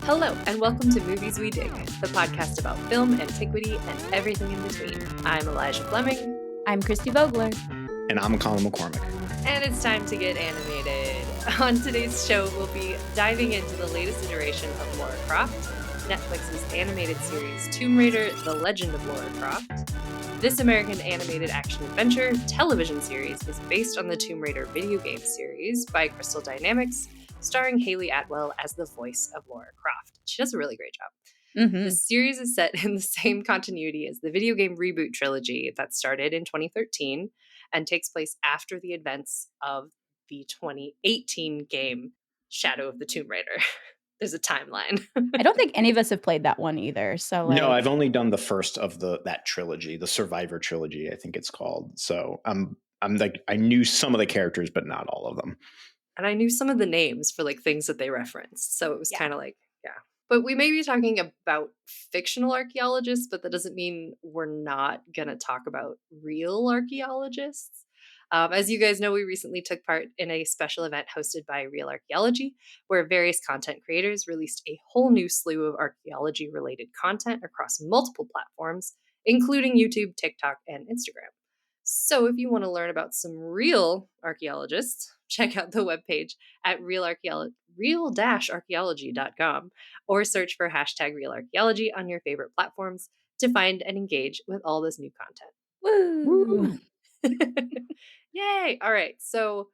Hello, and welcome to Movies We Dig, the podcast about film, antiquity, and everything in between. I'm Elijah Fleming. I'm Christie Vogler. And I'm Colin McCormick. And it's time to get animated. On today's show, we'll be diving into the latest iteration of Lara Croft, Netflix's animated series Tomb Raider: The Legend of Lara Croft. This American animated action-adventure television series is based on the Tomb Raider video game series by Crystal Dynamics, starring Hayley Atwell as the voice of Lara Croft. She does a really great job. Mm-hmm. The series is set in the same continuity as the video game reboot trilogy that started in 2013 and takes place after the events of the 2018 game Shadow of the Tomb Raider. There's a timeline. I don't think any of us have played that one either. So No, I've only done the first of that trilogy, the Survivor trilogy, I think it's called. So I'm like, I knew some of the characters, but not all of them. And I knew some of the names for like things that they referenced. So it was kind of like, yeah. But we may be talking about fictional archaeologists, but that doesn't mean we're not going to talk about real archaeologists. As you guys know, we recently took part in a special event hosted by Real Archaeology, where various content creators released a whole new slew of archaeology-related content across multiple platforms, including YouTube, TikTok, and Instagram. So if you want to learn about some real archaeologists, check out the webpage at real-archaeology.com or search for #RealArchaeology on your favorite platforms to find and engage with all this new content. Woo! Yay! All right, so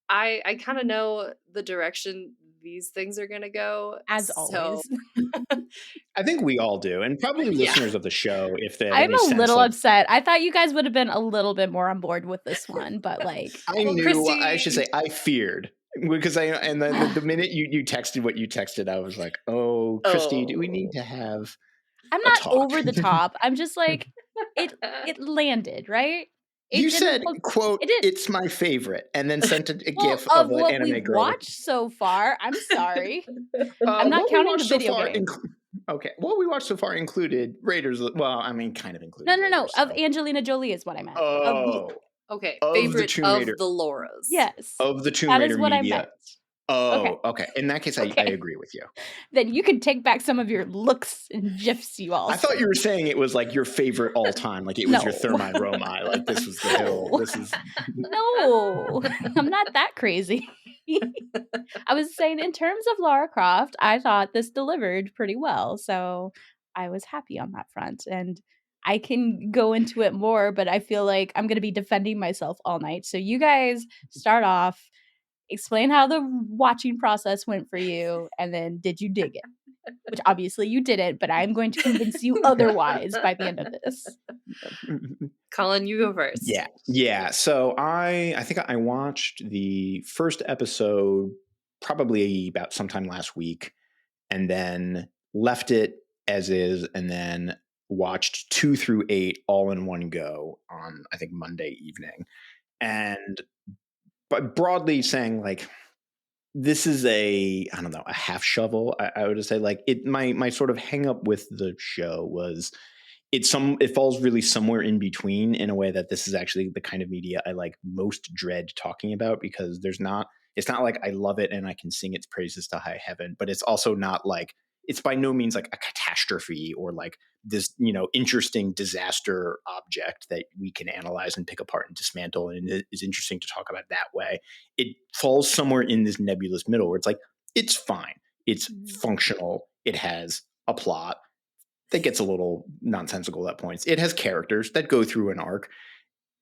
I kind of know the direction these things are going to go. As always. I think we all do. And probably listeners of the show, if they have I'm any a little of, upset. I thought you guys would have been a little bit more on board with this one, but like... I knew, Christie... I should say, I feared. Because the minute you texted what you texted, I was like, oh, Christie, do we need to have I'm not over the top. I'm just like, it landed, right? You said, quote, it's my favorite, and then sent a gif of an what anime we've girl. watched so far. I'm sorry. I'm not counting the video game. Okay, what we watched so far included Raiders. Well, I mean, kind of included. No. Raiders, Of Angelina Jolie is what I meant. Okay, of favorite the Tomb Raider. Of the Laras. Yes. Of the Tomb Raider That is what media. I meant. Oh, okay. In that case, I agree with you. Then you can take back some of your looks and gifs you all. I thought you were saying it was like your favorite all time, like it was your Thermi Romi, like this was the hill. This is No, I'm not that crazy. I was saying in terms of Lara Croft, I thought this delivered pretty well, so I was happy on that front. And I can go into it more, but I feel like I'm going to be defending myself all night. So you guys start off. Explain how the watching process went for you, and then did you dig it? Which obviously you didn't, but I'm going to convince you otherwise by the end of this. Colin, you go first. Yeah. So I think I watched the first episode probably about sometime last week, and then left it as is, and then watched 2 through 8 all in one go on, I think, Monday evening. But broadly saying, like, this is a half shovel. I would say, like, my sort of hang up with the show was it falls really somewhere in between, in a way that this is actually the kind of media I like most dread talking about, because it's not like I love it and I can sing its praises to high heaven, but it's also not like, it's by no means like a catastrophe or like this, interesting disaster object that we can analyze and pick apart and dismantle. And it is interesting to talk about that way. It falls somewhere in this nebulous middle where it's like, it's fine. It's functional. It has a plot that gets a little nonsensical at points. It has characters that go through an arc.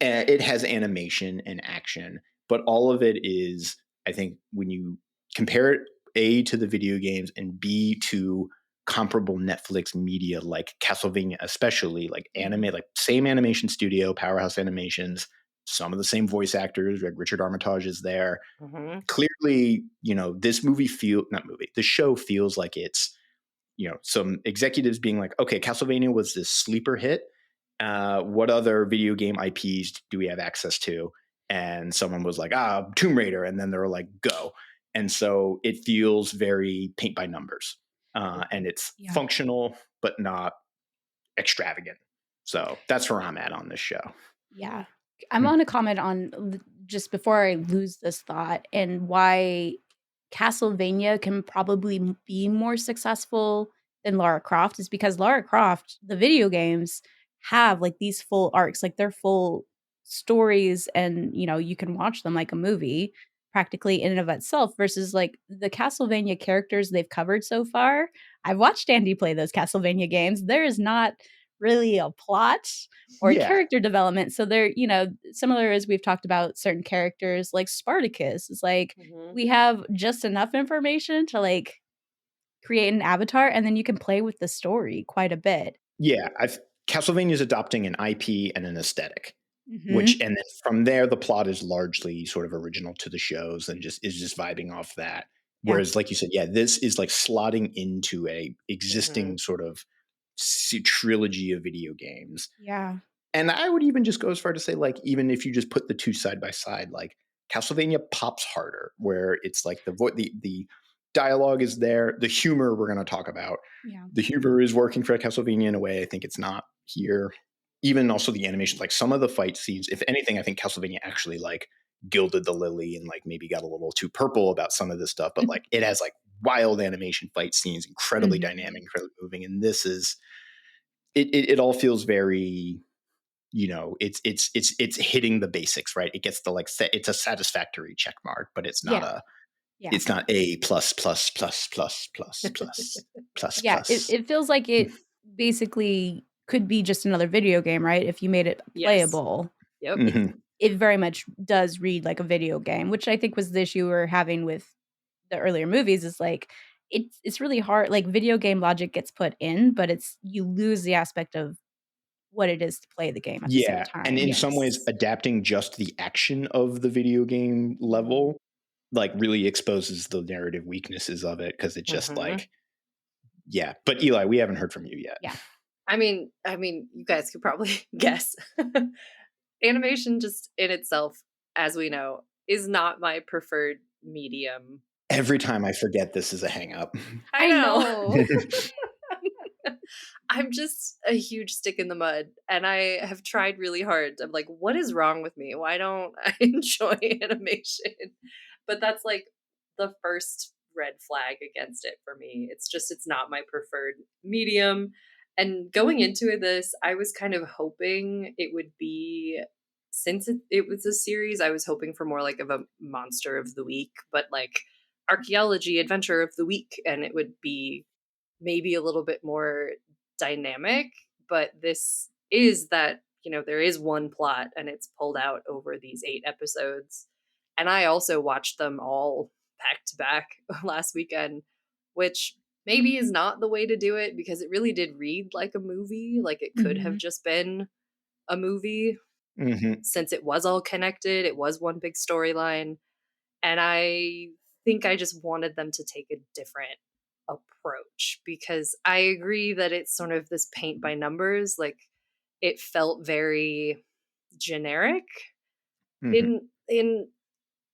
It has animation and action, but all of it is, I think, when you compare it, A, to the video games, and B, to comparable Netflix media like Castlevania, especially, like anime, like same animation studio, Powerhouse Animations, some of the same voice actors, like Richard Armitage is there. Mm-hmm. Clearly, the show feels like it's, some executives being like, okay, Castlevania was this sleeper hit. What other video game IPs do we have access to? And someone was like, Tomb Raider. And then they were like, go. And so it feels very paint by numbers, and it's functional, but not extravagant. So that's where I'm at on this show. Yeah. I want to comment on, just before I lose this thought, and why Castlevania can probably be more successful than Lara Croft is because Lara Croft, the video games have like these full arcs, like they're full stories and you can watch them like a movie practically in and of itself versus like the Castlevania characters they've covered so far. I've watched Andy play those Castlevania games. There is not really a plot or Yeah. character development. So they're, similar as we've talked about certain characters like Spartacus. It's like we have just enough information to like create an avatar and then you can play with the story quite a bit. Yeah, Castlevania is adopting an IP and an aesthetic, Mhm. and then from there, the plot is largely sort of original to the shows and just vibing off that. Yeah. Whereas, like you said, yeah, this is like slotting into a existing Mhm. sort of trilogy of video games. Yeah. And I would even just go as far to say, like, even if you just put the two side by side, like Castlevania pops harder, where it's like the dialogue is there, the humor we're going to talk about. Yeah. The humor is working for Castlevania in a way I think it's not here. Even also the animation, like some of the fight scenes, if anything, I think Castlevania actually like gilded the lily and like maybe got a little too purple about some of this stuff, but like it has like wild animation fight scenes, incredibly dynamic, Mhm. incredibly moving. And this is it all feels very, it's hitting the basics, right? It gets the like it's a satisfactory check mark, but it's not Yeah. a Yeah. it's not a plus plus plus plus plus plus plus Yeah, it plus. it feels like it basically could be just another video game, right? If you made it Yes. playable. Yep. Mhm. It very much does read like a video game, which I think was the issue we were having with the earlier movies is like it's really hard like video game logic gets put in, but it's you lose the aspect of what it is to play the game at the same Yeah, and time. in some ways, Yes. adapting just the action of the video game Mhm. level, like, really exposes the narrative weaknesses of it because it's just Mhm. like yeah. But Eli, we haven't heard from you yet. Yeah. I mean, you guys could probably guess. Animation just in itself, as we know, is not my preferred medium. Every time I forget this is a hang up. I I know. know. I'm just a huge stick in the mud, and I have tried really hard. I'm like, what is wrong with me? Why don't I enjoy animation? But that's like the first red flag against it for me. It's not my preferred medium. And going into this, I was kind of hoping it would be, since it was a series, I was hoping for more like of a monster of the week, but like archaeology adventure of the week, and it would be maybe a little bit more dynamic. But this is that, there is one plot and it's pulled out over these 8 episodes. And I also watched them all back to back last weekend, which maybe is not the way to do it because it really did read like a movie. Like it could have Mhm. just been a movie Mhm. since it was all connected, it was one big storyline. And I think I just wanted them to take a different approach because I agree that it's sort of this paint by numbers. Like it felt very generic Mhm. in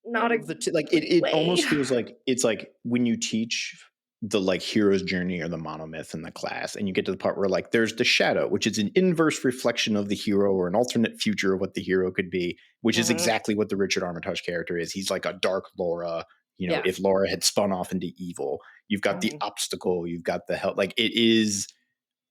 not a All the like it great it way. almost feels like it's like when you teach the like hero's journey or the monomyth in the class and you get to the part where like there's the shadow, which is an inverse reflection of the hero or an alternate future of what the hero could be, which is Mhm. exactly what the Richard Armitage character is. He's like a dark Laura, Yeah. if Laura had spun off into evil. You've got the Mhm. obstacle, you've got the help. Like it is,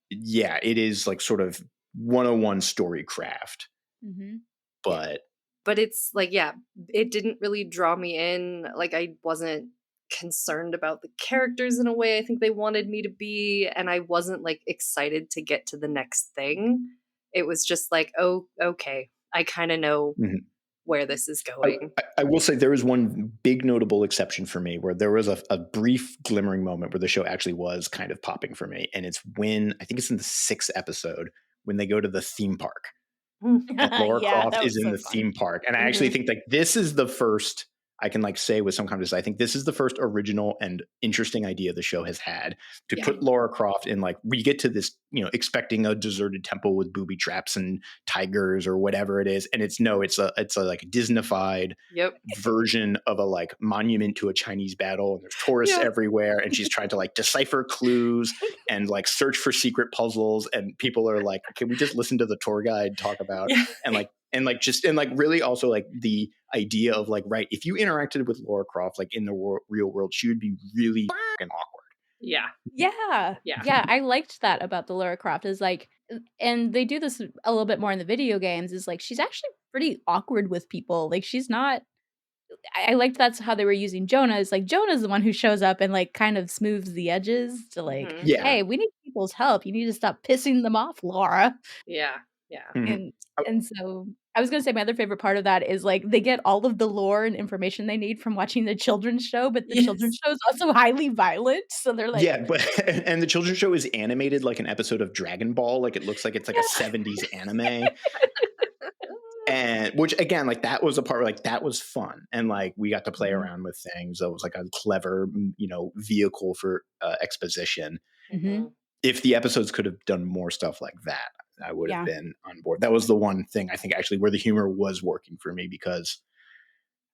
yeah, it is like sort of 101 story craft, Mhm. Yeah. but But it's like, yeah, it didn't really draw me in. Like I wasn't concerned about the characters in a way I think they wanted me to be, and I wasn't like excited to get to the next thing. It was just like, oh, okay. I kind of know mhm. where this is I, going. I will say there is one big notable exception for me where there was a brief glimmering moment where the show actually was kind of popping for me. And it's when I think it's in the 6th episode when they go to the theme park and Laura Yeah, Croft that is was in so the fun. theme park. And I actually Mhm. think like this is the first I can like say with some confidence, I think this is the first original and interesting idea the show has had to Yeah. put Laura Croft in like we get to this, expecting a deserted temple with booby traps and tigers or whatever it is. And it's a like Disneyfied Yep. version of a like monument to a Chinese battle and there's tourists Yep. everywhere and she's trying to like decipher clues and like search for secret puzzles and people are like, can we just listen to the tour guide talk about Yeah. and like And like really also like the idea of like, right, if you interacted with Lara Croft like in the real world, she would be really fucking awkward. Yeah. Yeah. Yeah. Yeah, I liked that about the Lara Croft is like and they do this a little bit more in the video games, is like she's actually pretty awkward with people. Like she's not I liked that's how they were using Jonah, is like Jonah's the one who shows up and like kind of smooths the edges to like, Mhm. Yeah. "Hey, we need people's help. You need to stop pissing them off, Laura." Yeah. Yeah. Mhm. And so I was gonna say my other favorite part of that is, like, they get all of the lore and information they need from watching the children's show, but the children's Yes. show is also highly violent, so they're like Yeah, but and the children's show is animated like an episode of Dragon Ball. Like it looks like it's like a Yeah. 70s anime. And which again, like that was a part where like that was fun. And like we got to play Mhm. around with things. That was like a clever, vehicle for exposition. Mhm. Mhm. If the episodes could have done more stuff like that, I would have Yeah. been on board. That was the one thing I think actually where the humor was working for me because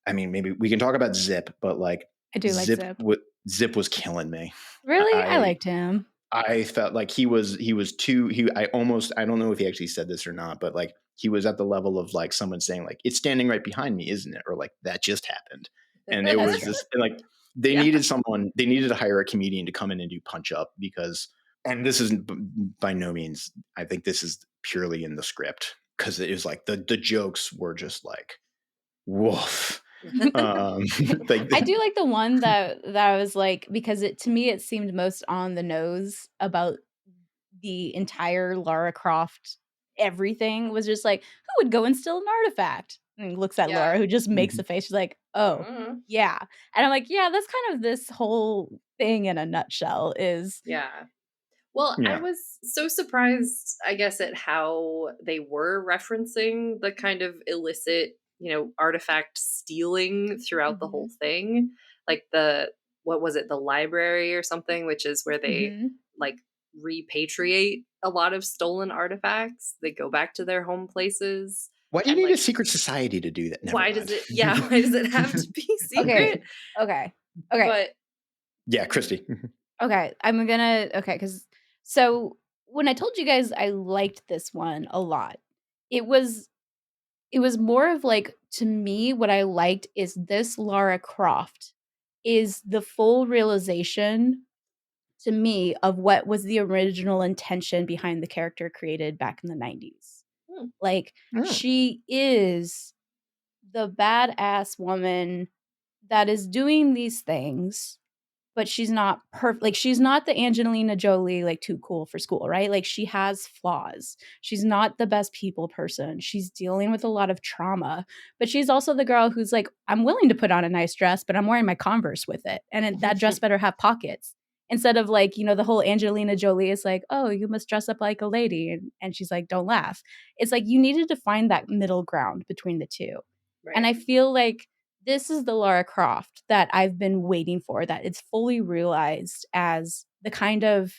I mean, maybe we can talk about Zip, but like I do like Zip Zip. Zip was killing me. Really? I I liked him. I felt like he was too I don't know if he actually said this or not, but like he was at the level of like someone saying like it's standing right behind me, isn't it? Or like that just happened. And it That's was true. this like they Yeah. needed to hire a comedian to come in and do punch up because and this isn't by no means I think this is purely in the script because it was like the jokes were just like woof. Like I do like the one that I was like because it to me, it seemed most on the nose about the entire Lara Croft everything was just like, "Who would go and steal an artifact?" And he looks at Yeah. Laura, who just makes a Mhm. face, she's like, "Oh, Mhm. yeah." And I'm like, "Yeah, that's kind of this whole thing in a nutshell is" Yeah. Well, I Yeah. was so surprised, I guess, at how they were referencing the kind of illicit, artifact stealing throughout the whole Mhm, thing. Like what was it, the library or something, which is where they mhm. like repatriate a lot of stolen artifacts. They go back to their home places. Why do you And need a like, secret society to do that? Never why does mind. it, yeah, why does it have to be Okay, secret? okay, okay. But Yeah, Christy. Okay, I'm gonna okay, because so when I told you guys I liked this one a lot, it was it was more of like to me what I liked is this Lara Croft is the full realization to me of what was the original intention behind the character created back in the 90s. hmm, Like Mm. she is the badass woman that is doing these things but she's not perfect. Like, she's not the Angelina Jolie, like, too cool for school, right? Like, she has flaws. She's not the best people person. She's dealing with a lot of trauma, but she's also the girl who's like, "I'm willing to put on a nice dress, but I'm wearing my Converse with it, and that dress better have pockets." Instead of, like, the whole Angelina Jolie is like, "Oh, you must dress up like a lady," and she's like, "Don't laugh." It's like, you needed to find that middle ground between the 2. And right. I feel like this is the Lara Croft that I've been waiting for, that it's fully realized as the kind of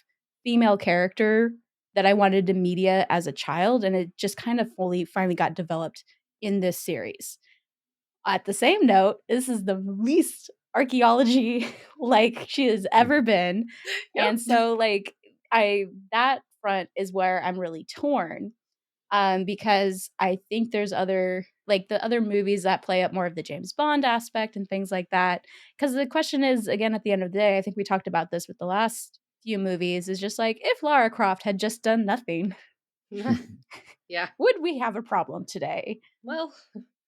female character that I wanted to media as a child, and it just kind of fully finally got developed in this series. At the same note, this is the least archaeology like she has ever been, Yep. and so, like, I that front is where I'm really torn because I think there's other like the other movies that play up more of the James Bond aspect and things like that. Because the question is, again, at the end of the day, I think we talked about this with the last few movies, is just like if Lara Croft had just done nothing, Yeah. would we have a problem today? Well,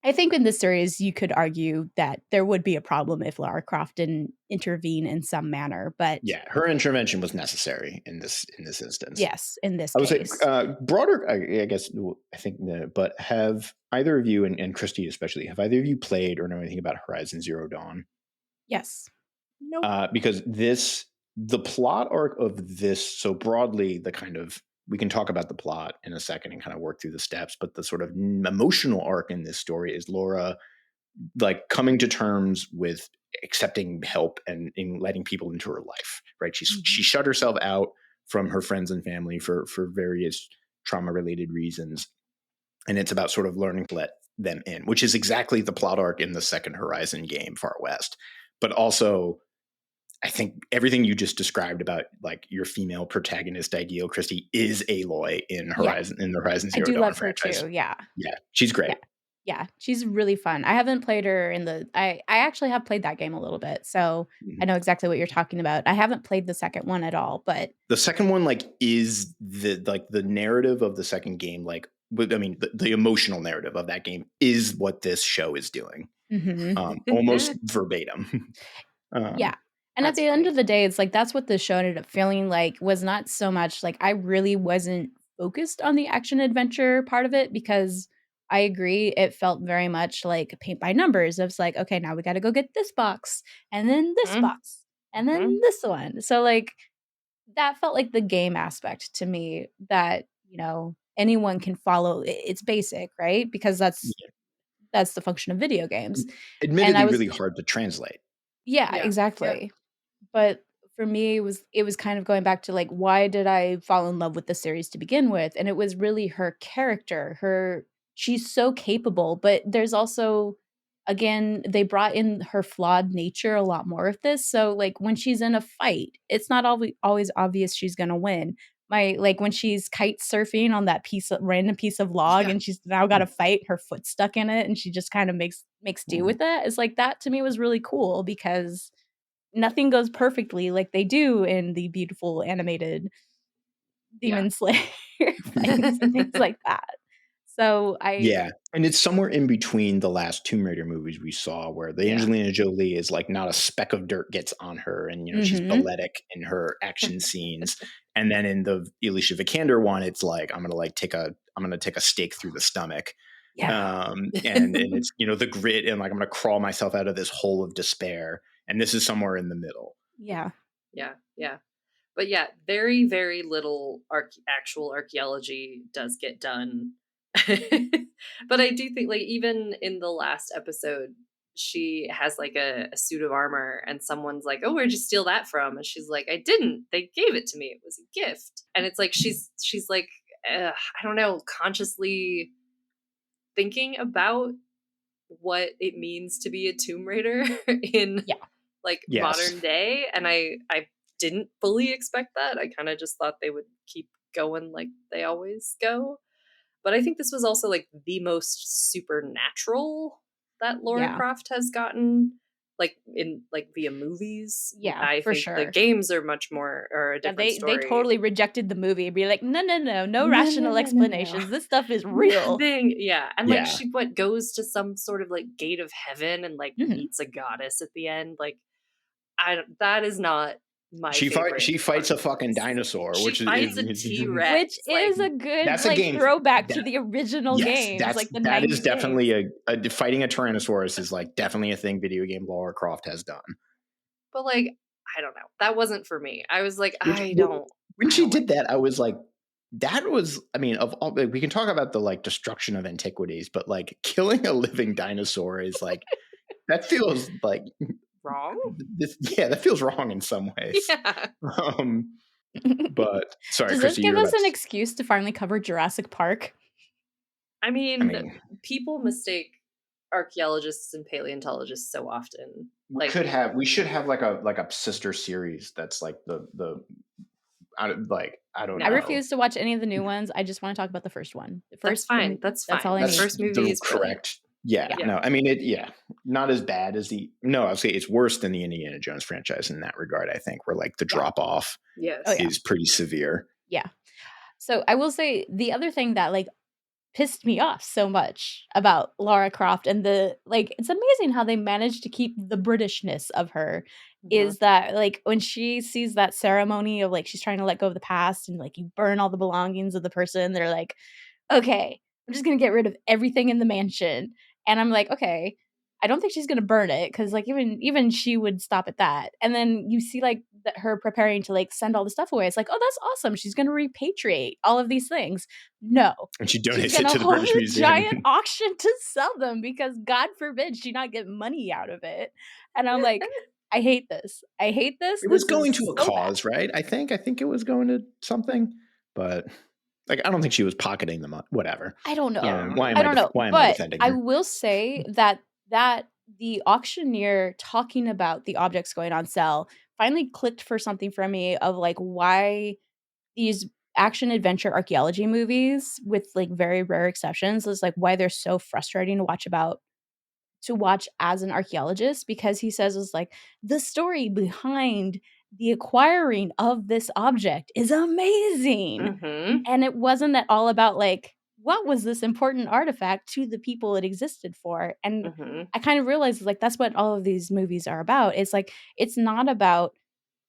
I think in this series, you could argue that there would be a problem if Lara Croft didn't intervene in some manner, but Yeah, her intervention was necessary in this instance. yes, in this I would say case, broader. I guess I think, but have either of you and Christy especially have either of you played or know anything about Horizon Zero Dawn? yes. Nope. Because the plot arc of this, so broadly, the kind of we can talk about the plot in a second and kind of work through the steps, but the sort of emotional arc in this story is Laura like coming to terms with accepting help and in letting people into her life. Right? She Mhm. shut herself out from her friends and family for various trauma related reasons, and it's about sort of learning to let them in, which is exactly the plot arc in the second Horizon game, Far West, but also I think everything you just described about like your female protagonist ideal, Christie, is Aloy in Yeah. the Horizon I Zero do Dawn love her franchise. too, yeah. Yeah, she's Yeah. great. Yeah, she's really fun. I haven't played her in the I actually have played that game a little bit, so I Mhm. know exactly what you're talking about. I haven't played the second one at all, but The second one, like, is the narrative of the second game, like, I mean, the emotional narrative of that game is what this show is doing, Mhm. almost verbatim. Yeah. um, And at That's the end funny. of the day, it's like that's what the show ended up feeling like was not so much like I really wasn't focused on the action adventure part of it because I agree it felt very much like paint by numbers. It's like, okay, now we got to go get this box and then this box and then Mhm. this one. So like that felt like the game aspect to me that, anyone can follow. It's basic, right? Because yeah, that's the function of video games. And I admittedly, was really hard to translate. yeah, Yeah. Yeah. exactly. But for me, it was kind of going back to, like, why did I fall in love with the series to begin with? And it was really her character, she's so capable, but there's also again, they brought in her flawed nature a lot more of this, so, like, when she's in a fight, it's not always obvious she's gonna win. Like, when she's kite surfing on that random piece of log Yeah. and she's now gotta fight, her foot's stuck in it, and she just kinda makes do Mhm. with it, it's like, that to me was really cool because nothing goes perfectly like they do in the beautiful animated Yeah. Demon Slayer fights and things like that. So Yeah, and it's somewhere in between the last Tomb Raider movies we saw where the Yeah. Angelina Jolie is, like, not a speck of dirt gets on her and, she's Mhm. balletic in her action scenes, and then in the Alicia Vikander one, it's like, I'm gonna take a stake through the stomach, Yeah. and it's, the grit and, like, I'm gonna crawl myself out of this hole of despair, and this is somewhere in the middle. Yeah. Yeah. Yeah. But yeah, very, very little actual archaeology does get done. But I do think, like, even in the last episode, she has like a suit of armor, and someone's like, "Oh, where'd you steal that from?" And she's like, "I didn't. They gave it to me. It was a gift." And it's like she's like, I don't know, consciously thinking about what it means to be a Tomb Raider in Yeah. like Yes. modern day, and I didn't fully expect that. I kind of just thought they would keep going like they always go. But I think this was also like the most supernatural that Lara Yeah. Croft has gotten, like in like via movies. Yeah, I for think the sure. games are much more or a Yeah, different they story. totally rejected the movie and be like, "No, no, no, no No, no, rational no, no, no. explanations. This stuff is real." Nothing. Yeah. And like Yeah. she goes to some sort of like gate of heaven and like Mhm. meets a goddess at the end. Like I don't that is not my favorite She part fights a of fucking this. dinosaur, She which fights a T-Rex. Which Like is a good, that's a like, game throwback to that the original yes, games, like the that is 90s games. definitely a fighting a Tyrannosaurus is, like, definitely a thing video game Lara Croft has done. but like I don't know. That wasn't for me. I was like, Which when I she don't like did that, I was like, that was I mean, of all we can talk about the, like, destruction of antiquities, but, like, killing a living dinosaur is, like that feels like wrong. this yeah, that feels wrong in some ways. Yeah. Um, but sorry, Does this Christy, give you're us about an to excuse to finally cover Jurassic Park? I I mean, mean, people mistake archaeologists and paleontologists so often. Like we should have, like, a sister series that's, like, I don't I no. know. refuse to watch any of the new ones, I just wanna talk about the first one. The That's first fine. one That's that's all fine. I The That's need. first movie the is brilliant. correct yeah, Yeah. Yeah. no, I mean, not as bad as no, I'll say it's worse than the Indiana Jones franchise in that regard, I think, where, like, the Yeah. drop off Oh, Yes. yeah. is pretty severe. Yeah. So, I will say the other thing that, like, pissed me off so much about Lara Croft and it's amazing how they managed to keep the Britishness of her Mhm. is that, like, when she sees that ceremony of, like, she's trying to let go of the past and, like, you burn all the belongings of the person, they're like, "Okay, I'm just gonna get rid of everything in the mansion." And I'm like, "Okay." I don't think she's gonna burn it because, like, even she would stop at that. And then you see, like, that her preparing to, like, send all the stuff away. It's like, "Oh, that's awesome. She's gonna repatriate all of these things." No. And she She's donates it gonna to the hold British a Museum. giant auction to sell them because God forbid she not get money out of it. And I'm like, "I hate this. I hate this. It was This going to is a so bad." cause, right? I think it was going to something, but, like, I don't think she was pocketing the money. Whatever. I don't know. Yeah. I don't know, Why am I but defending I her? will say that the auctioneer talking about the objects going on sale finally clicked for something for me of, like, why these action adventure archaeology movies, with, like, very rare exceptions, is, like, why they're so frustrating to watch as an archaeologist, because he says is like, "The story behind the acquiring of this object is amazing." Mhm. And it wasn't at all about, like, what was this important artifact to the people it existed for? And Mhm. I kind of realized, like, that's what all of these movies are about. It's like, it's not about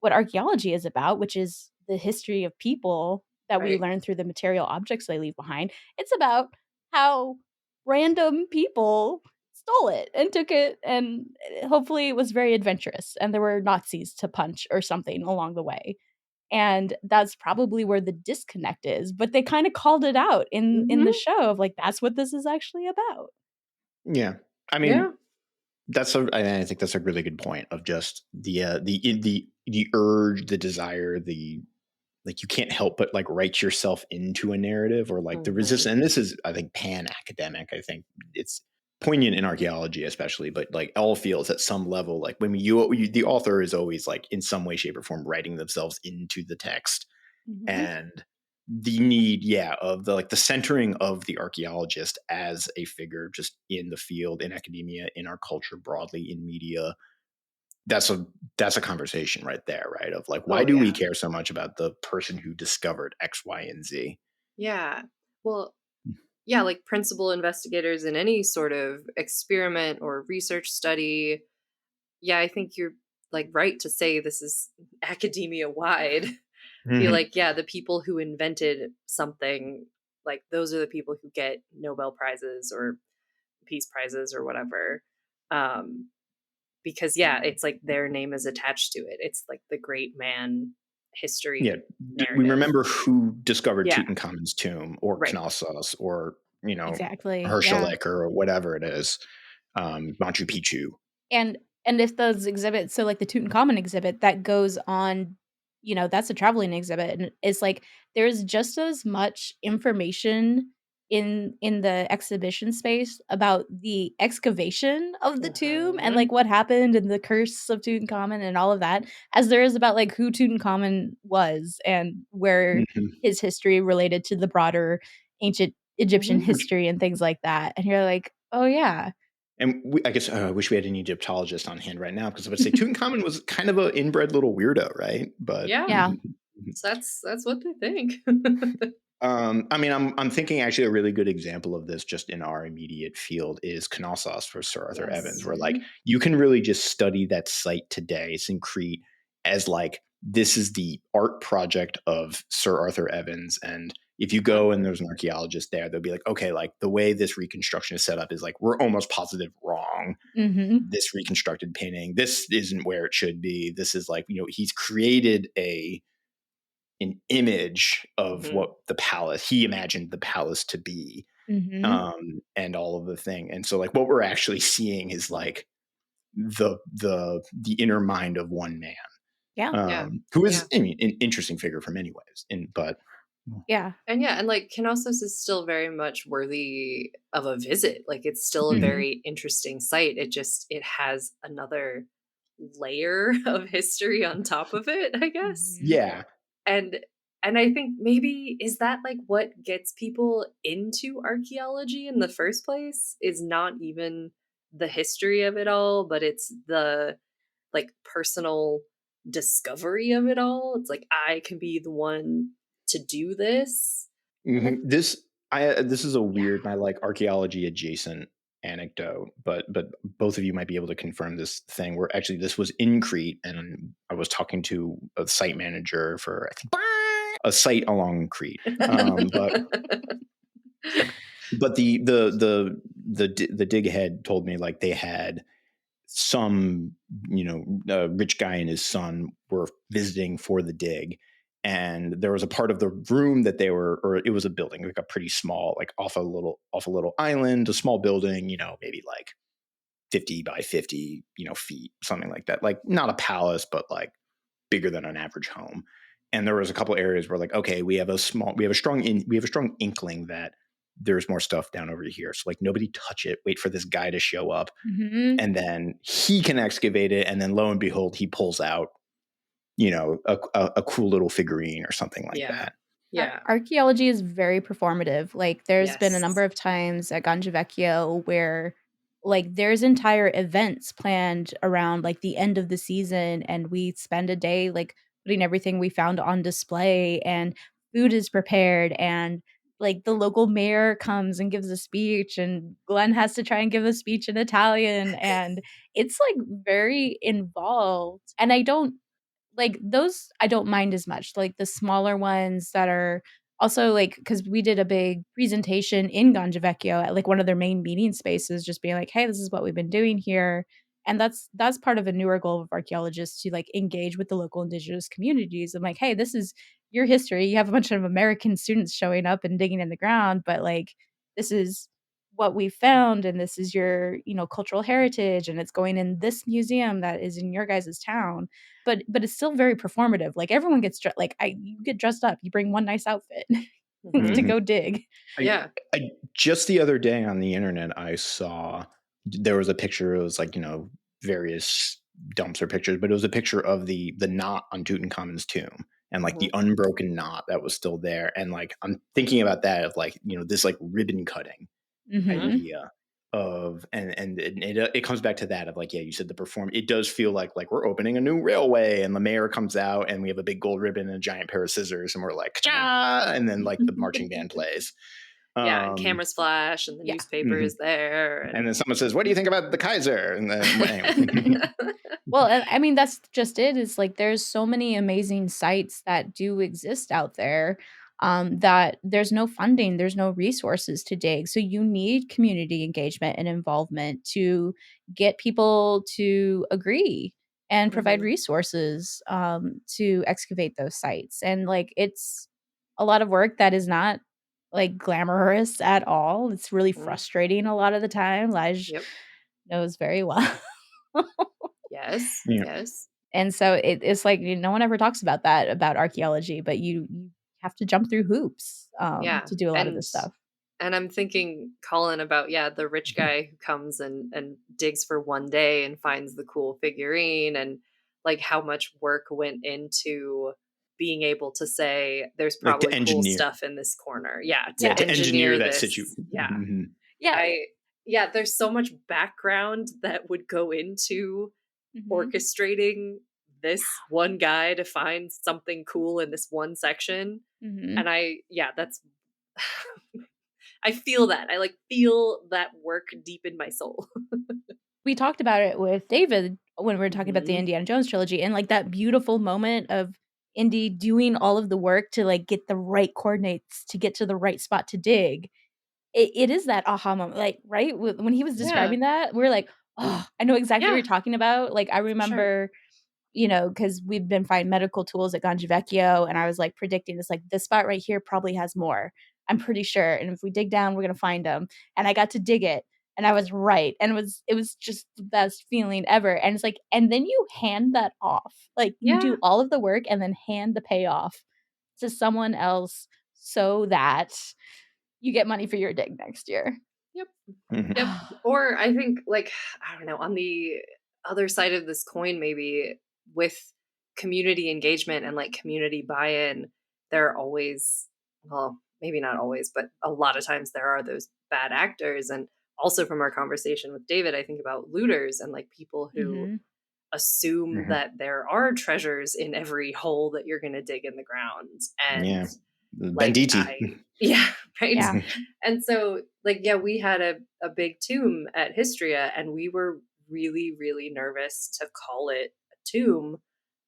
what archaeology is about, which is the history of people that we Right. learn through the material objects they leave behind. It's about how random people stole it and took it, and hopefully it was very adventurous and there were Nazis to punch or something along the way. And that's probably where the disconnect is, but they kinda called it out in the Mhm. show of, like, that's what this is actually about. Yeah. I Yeah. mean, I think that's a really good point of just the urge, the desire, the like you can't help but like write yourself into a narrative or like the Mhm. resistance. And this is, I think, pan academic. I think it's poignant in archaeology, especially, but like all fields at some level, like when the author is always like in some way, shape, or form writing themselves into the text, Mhm, and the need, yeah, of the like the centering of the archaeologist as a figure just in the field, in academia, in our culture broadly, in media. That's a conversation right there, right? Of like, why Oh, do we yeah. care so much about the person who discovered X, Y, and Z? Yeah. Well, yeah, like principal investigators in any sort of experiment or research study. Yeah, I think you're like right to say this is academia wide. Be Mhm. like, yeah, the people who invented something, like those are the people who get Nobel prizes or peace prizes or whatever. Um, because yeah, it's like their name is attached to it. It's like the great man Yeah, history we narrative. remember who discovered Yeah, Tutankhamun's tomb, or right. Knossos, or exactly, yeah. Hershelek, or whatever it is, Machu Picchu. And and if those exhibits, so, like, the Tutankhamun exhibit that goes on, that's a traveling exhibit, and it's like, there's just as much information in the exhibition space about the excavation of the tomb and, like, Mhm. what happened and the curse of Tutankhamun and all of that, as there is about, like, who Tutankhamun was and where Mhm. his history related to the broader ancient Egyptian Mhm. history and things like that, and you're like, "Oh, yeah." And I guess I wish we had an Egyptologist on hand right now because I would say Tutankhamun was kind of an inbred little weirdo, right? But Yeah, Yeah. so that's what they think. I mean, I'm thinking actually a really good example of this just in our immediate field is Knossos for Sir Arthur Evans, Yes. where like Mhm. you can really just study that site today, it's in Crete, as like this is the art project of Sir Arthur Evans. And if you Huh. go and there's an archaeologist there, they'll be like, okay, like the way this reconstruction is set up is like we're almost positive wrong. Mhm. This reconstructed painting, this isn't where it should be. This is like, he's created an image of Mhm. what the palace he imagined the palace to be, Mhm. and all of the thing. And so like what we're actually seeing is like the inner mind of one man, Yeah. Yeah. who Yeah. is, I mean, an interesting figure from many ways. But Yeah. And yeah, and like Knossos is still very much worthy of a visit. Like it's still a Mhm. very interesting site. It has another layer of history on top of it, I guess. Mhm. Yeah. And and I think maybe is that like what gets people into archaeology in the first place is not even the history of it all, but it's the like personal discovery of it all. It's like I can be the one to do this. And the This is a Yeah. weird, my like archaeology adjacent anecdote, but both of you might be able to confirm this thing where actually this was in Crete, and I was talking to a site manager for, I think, a site along Crete. But the dig head told me like they had some, rich guy and his son were visiting for the dig, and there was a part of the room that they were, or it was a building like a pretty small, like off a little island, a small building, maybe like 50 by 50 feet, something like that, like not a palace but like bigger than an average home. And there was a couple areas where like, okay, we have a strong inkling that there's more stuff down over here, so like nobody touch it, wait for this guy to show up, Mhm. and then he can excavate it, and then lo and behold he pulls out a cool little figurine or something like Yeah. that. Yeah. Archaeology is very performative. Like, there's been a number Yes. of times at Vecchio where, like, there's entire events planned around, like, the end of the season, and we spend a day, like, putting everything we found on display, and food is prepared, and, like, the local mayor comes and gives a speech, and Glenn has to try and give a speech in Italian, and it's, like, very involved, and I don't like, those I don't mind as much, like, the smaller ones that are also, like, because we did a big presentation in Vecchio at, like, one of their main meeting spaces, just being like, "Hey, this is what we've been doing here," and that's part of a newer goal of archaeologists to, like, engage with the local indigenous communities. I'm like, "Hey, this is your history. You have a bunch of American students showing up and digging in the ground, but, like, this is what we found, and this is your, cultural heritage, and it's going in this museum that is in your guys' town." But it's still very performative, like, everyone gets you get dressed up, you bring one nice outfit to Mhm. Mhm. go dig. I, Yeah. just the other day on the internet, I saw there was a picture. It was like various dumps or pictures, but it was a picture of the knot on Tutankhamun's tomb and like the Mhm. unbroken knot that was still there. And like I'm thinking about that of like this like ribbon cutting Mhm. idea of and it comes back to that of like, yeah, you said the perform. It does feel like we're opening a new railway and the mayor comes out and we have a big gold ribbon and a giant pair of scissors and we're like Yeah. cha, and then like the marching band plays. Yeah, and um cameras flash and the Yeah. newspaper mhm. is there And and then someone says, what do you think about the Kaiser? And then well, anyway. Well, and I mean, that's just it. Is like there's so many amazing sites that do exist out there, that there's no funding, there's no resources to dig. So you need community engagement and involvement to get people to agree and provide Mhm. resources to excavate those sites. And like it's a lot of work that is not like glamorous at all. It's really Mm. frustrating a lot of the time. Laj Yep. knows very well. Yes. Yeah. Yes. And so it's like, no one ever talks about that, about archaeology, but you have to jump through hoops, Yeah. to do a lot of And this stuff. I'm thinking, Colin, about, yeah, the rich guy who comes and digs for one day and finds the cool figurine and like how much work went into being able to say there's Like to probably cool engineer. stuff in this corner. Yeah, Yeah, to Yeah. to engineer engineer that this. situation. Yeah. Mhm. Yeah. I yeah, there's so much background that would go into Mhm. orchestrating this one guy to find something cool in this one section. Mhm. And that's I feel that. I like feel that work deep in my soul. We talked about it with David when we were talking about the Mhm. Indiana Jones trilogy, and, like, that beautiful moment of Indy doing all of the work to, like, get the right coordinates to get to the right spot to dig. It is that aha moment, like, right? When he was Yeah. describing that, we're like, "Oh, I know exactly what Yeah, you're talking about." Like, I for sure. remember, because we've been finding medical tools at Vecchio, and I was, like, predicting this, like, "This spot right here probably has more. I'm pretty sure, and if we dig down, we're gonna find them." And I got to dig it, and I was right, and it was just the best feeling ever, and it's like and then you hand that off. Like, you Yeah. do all of the work and then hand the payoff to someone else so that you get money for your dig next year. Yep. Mhm. Yep. Or I think like I don't know, on the other side of this coin maybe with community engagement and like community buy-in, there are always well, maybe not always, but a lot of times there are those bad actors and also from our conversation with David, I think about looters and like people who Mhm. assume Mhm. that there are treasures in every hole that you're going to dig in the ground and Yeah. like Banditi. I yeah, right. Yeah. And so like yeah, we had a big tomb at Histria and we were really really nervous to call it a tomb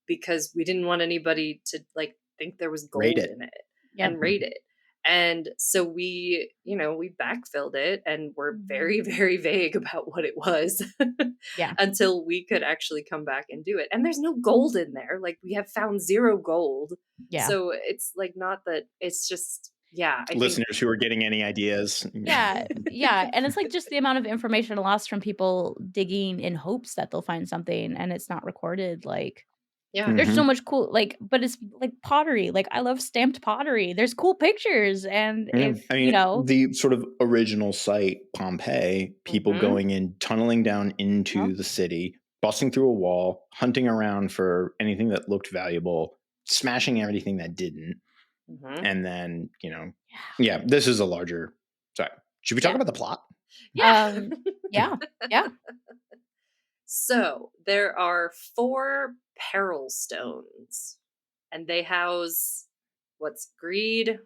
because we didn't want anybody to like think there was Rate gold it. in it Yep. and rate it. And so we, we backfilled it and were Mhm. very, very vague about what it was Yeah. until we could actually come back and do it. And there's no gold in there. Like we have found zero gold. Yeah. So it's like not that it's just, yeah, I think, Listeners who are getting any ideas. Yeah. Yeah, and it's, like, just the amount of information lost from people digging in hopes that they'll find something, and it's not recorded, like, yeah, there's so Mhm. much cool but it's, like, pottery, like, I love stamped pottery, there's cool pictures, and Yeah. if, I mean, the sort of original site, Pompeii, people hmm going in, tunneling down Yep. into the city, busting through a wall, hunting around for anything that looked valuable, smashing everything that didn't. Mhm. And then, yeah, this is a larger. Sorry. Should we talk Yeah. about the plot? Yeah. Yeah. Yeah. So there are 4 peril stones, and they house what's greed,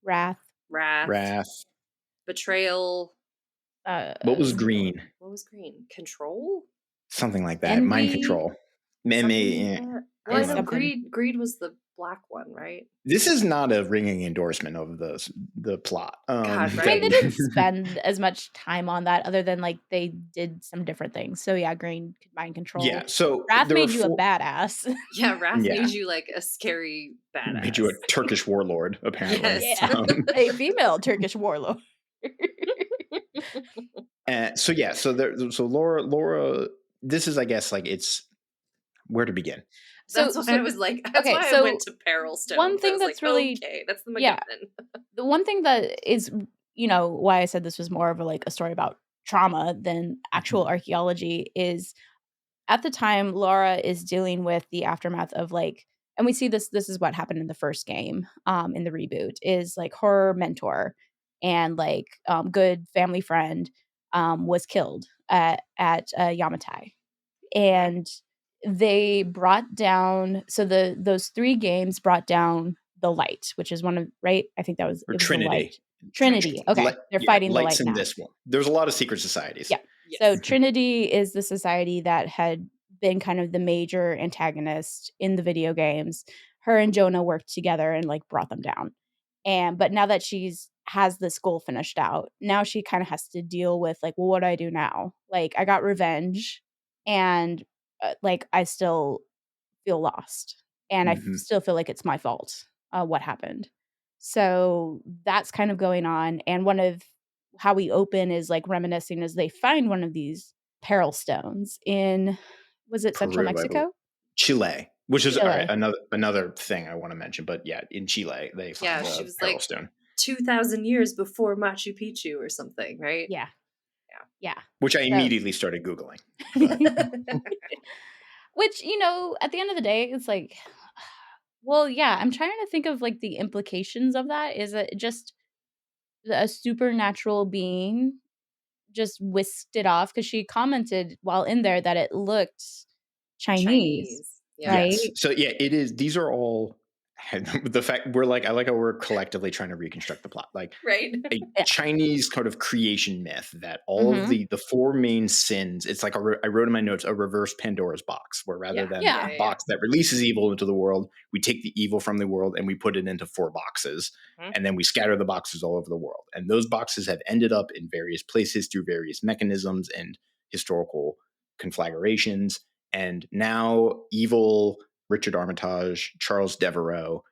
Wrath. wrath, Wrath. betrayal. What was Uh, green? What was green? Control? Something like that. Mind envy control. Something like Eh, that. I Well, I don't is know know. something. greed was the black one, right? This is not a ringing endorsement of the plot. God, I mean, they right? didn't spend as much time on that other than like they did some different things. So yeah, green mind Yeah, control. so Wrath there were made you a 4. badass. Yeah, wrath Yeah, made you like a scary made you badass. a Turkish warlord, apparently. Yes. Yeah. A female Turkish warlord. So Laura, this is, I guess, like, it's where to begin. That's So why I was like, that's okay, why I went so to peril one stones. I thing was like, that's really okay, that's the yeah, MacGuffin. the one thing that is, why I said this was more of a, like, a story about trauma than Mhm. actual archaeology is at the time Laura is dealing with the aftermath of, like, and we see this is what happened in the first game, in the reboot, is like her mentor and like good family friend was killed at Yamatai. Okay. And they brought down, so those 3 games brought down the light, which is one of, right? I think Or it was the light. Trinity. Trinity. Okay. They're Yeah, fighting the lights light in now. this one. There's a lot of secret societies. Yeah. So Yes. Trinity is the society that had been kind of the major antagonist in the video games. Her and Jonah worked together and like brought them down. But now that she's has this goal finished out, now she kind of has to deal with like, well, what do I do now? Like I got revenge and like I still feel lost and Mhm. still feel like it's my fault what happened. So that's kind of going on, and one of how we open is like reminiscing as they find one of these peril stones in, was it Central Peru, I believe. Mexico? Chile, which is all right, Chile. another thing I want to mention. But yeah, in Chile, they Yeah, find she the was Peril like Stone, 2,000 years before Machu Picchu or something, right? Yeah. Yeah. Yeah. which I So immediately started Googling. But which, at the end of the day, it's like, well, yeah, I'm trying to think of like the implications of that. Is it just a supernatural being just whisked it off? Because she commented while in there that it looked Chinese, Chinese. Yeah. right? yes, so yeah, it is. These are all the fact we're like. I like how we're collectively trying to reconstruct the plot. Like Right? a Yeah. Chinese kind of creation myth that all of Mhm. the 4 main sins. It's like I wrote in my notes a reverse Pandora's box, where rather Yeah. than Yeah. a box that releases evil into the world, we take the evil from the world and we put it into 4 boxes, Mhm. and then we scatter the boxes all over the world. And those boxes have ended up in various places through various mechanisms and historical conflagrations. And now evil Richard Armitage, Charles Devereaux,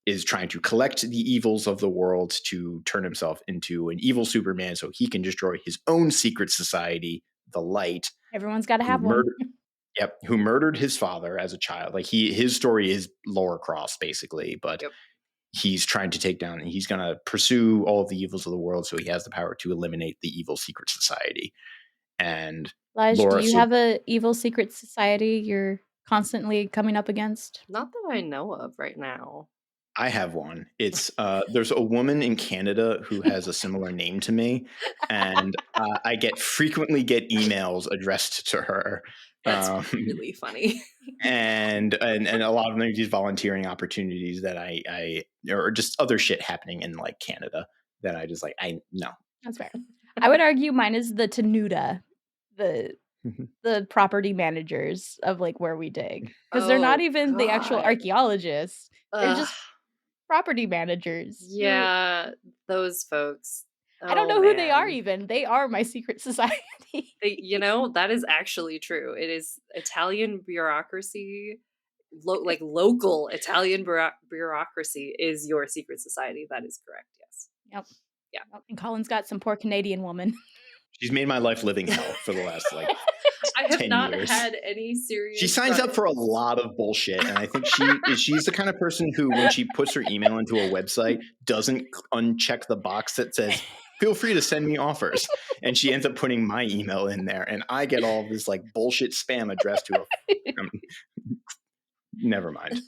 is trying to collect the evils of the world to turn himself into an evil Superman so he can destroy his own secret society, the Light, Everyone's got to who have one. murdered his father as a child. Like his story is Laura Croft, basically, but Yep. he's trying to take down, he's going to pursue all of the evils of the world so he has the power to eliminate the evil secret society. And Lige, do Laura, you so have a evil secret society you're constantly coming up against? Not that I know of right now. I have one. It's there's a woman in Canada who has a similar name to me, and I frequently get emails addressed to her. That's Um, really funny. and a lot of them are these volunteering opportunities that I or just other shit happening in like Canada that I just like I no. That's fair. I would argue mine is the Tenuta, the the property managers of like where we dig, because they're not Oh even the actual God. archaeologists. They're Ugh. just property managers who Yeah, those folks. I don't Oh know who they are man. even. They are my secret society. That is actually true. It is Italian bureaucracy, like local Italian bureaucracy is your secret society. That is correct. Yes. Yep. Yeah. Yep. And Colin's got some poor Canadian woman. She's made my life living hell for the last like I have 10 not years. had any serious. She signs up for a run-ins. lot of bullshit, and I think she's the kind of person who, when she puts her email into a website, doesn't uncheck the box that says, feel free to send me offers. And she ends up putting my email in there, and I get all this like bullshit spam addressed to never mind.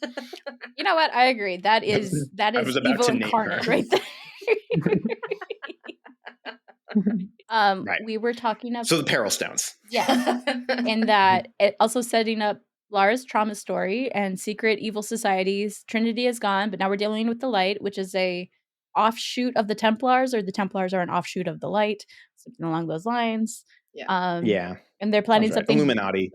You know what? I agree. That is I was about evil to name incarnate her. right there. Right. We were talking about So the Peril Stones. yes, and that it also setting up Lara's trauma story and secret evil societies. Trinity is gone, but now we're dealing with the Light, which is a offshoot of the Templars, or the Templars are an offshoot of the Light, something along those lines. Yeah. Yeah. And they're planning Sounds right. something Illuminati.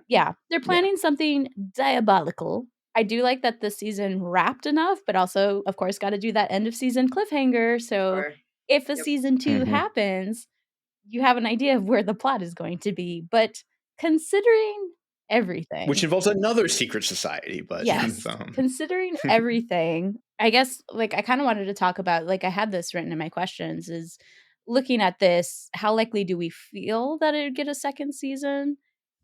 Yeah. They're planning something diabolical. I do like that the season wrapped enough, but also, of course, gotta do that end of season cliffhanger, so Sure. if a Yep. season 2 happens, you have an idea of where the plot is going to be, but considering everything Which involves another secret society, but yes, considering everything, I guess, like, I kinda wanted to talk about like, I had this written in my questions, is looking at this, how likely do we feel that it'd get a second season?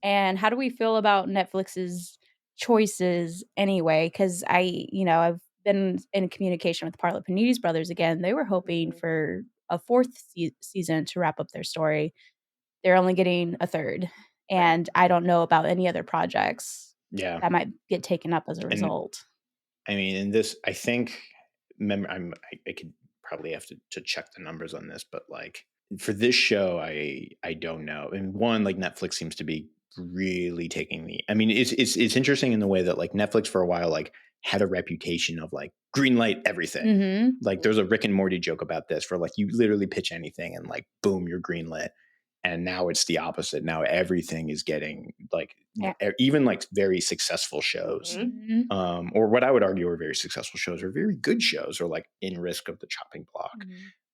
And how do we feel about Netflix's choices anyway? Because I've been in communication with Parla Panidis brothers again. They were hoping for a fourth season to wrap up their story. They're only getting a third. And I don't know about any other projects yeah. that might get taken up as a result. I mean, in this, I think, I could probably have to check the numbers on this, but like for this show, I don't know. And one, like Netflix seems to be really taking the. I mean, it's interesting in the way that like Netflix for a while like had a reputation of like greenlight everything. Mhm. Like there's a Rick and Morty joke about this, for like you literally pitch anything and like boom, you're greenlit. And now it's the opposite. Now everything is getting like even like very successful shows, or what I would argue are very successful shows, or very good shows, are like in risk of the chopping block,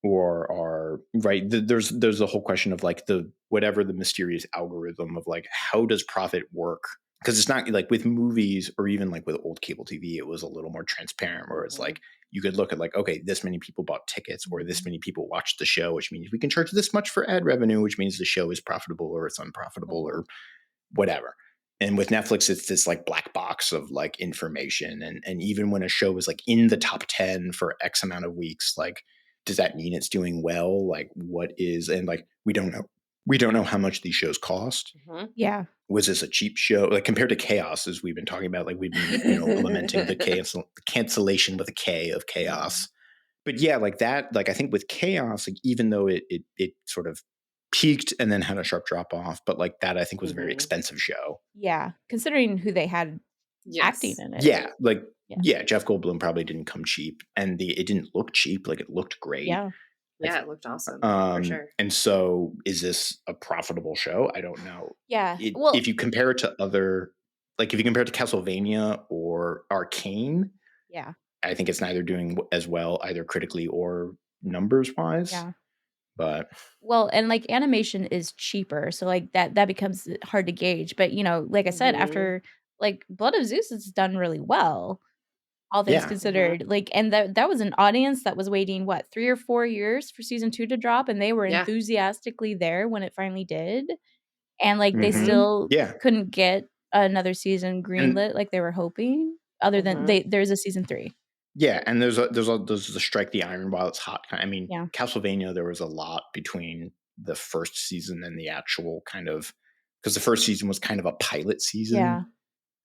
or are right. There's the whole question of like the whatever the mysterious algorithm of like how does profit work? Because it's not like with movies or even like with old cable TV, it was a little more transparent, where it's like you could look at like, okay, this many people bought tickets, or this many people watched the show, which means we can charge this much for ad revenue, which means the show is profitable or it's unprofitable or whatever. And with Netflix, it's this like black box of like information. And even when a show is like in the top 10 for X amount of weeks, like, does that mean it's doing well? Like what is, and like, we don't know. We don't know how much these shows cost. Yeah. Was this a cheap show? Like compared to Chaos, as we've been talking about, like we've been, lamenting the cancellation with a K of Chaos. But yeah, like that, like I think with Chaos, like even though it sort of peaked and then had a sharp drop off, but like that I think was a very expensive show. Yeah, considering who they had acting in it. Yeah, like Jeff Goldblum probably didn't come cheap, and it didn't look cheap. Like it looked great. Yeah. Yeah, it looked awesome for sure. And so, is this a profitable show? I don't know. Yeah. If you compare it to other, like if you compare it to Castlevania or Arcane, I think it's neither doing as well either critically or numbers wise. Yeah. But and like animation is cheaper, so like that becomes hard to gauge. But like I said, after like Blood of Zeus has done really well, all things considered. Like, and that was an audience that was waiting, what, 3 or 4 years for season 2 to drop, and they were enthusiastically there when it finally did. And like they still couldn't get another season greenlit like they were hoping, other than there's a season 3. Yeah, and there's the strike the iron while it's hot. I mean, Castlevania, there was a lot between the first season and the actual kind of, because the first season was kind of a pilot season. Yeah.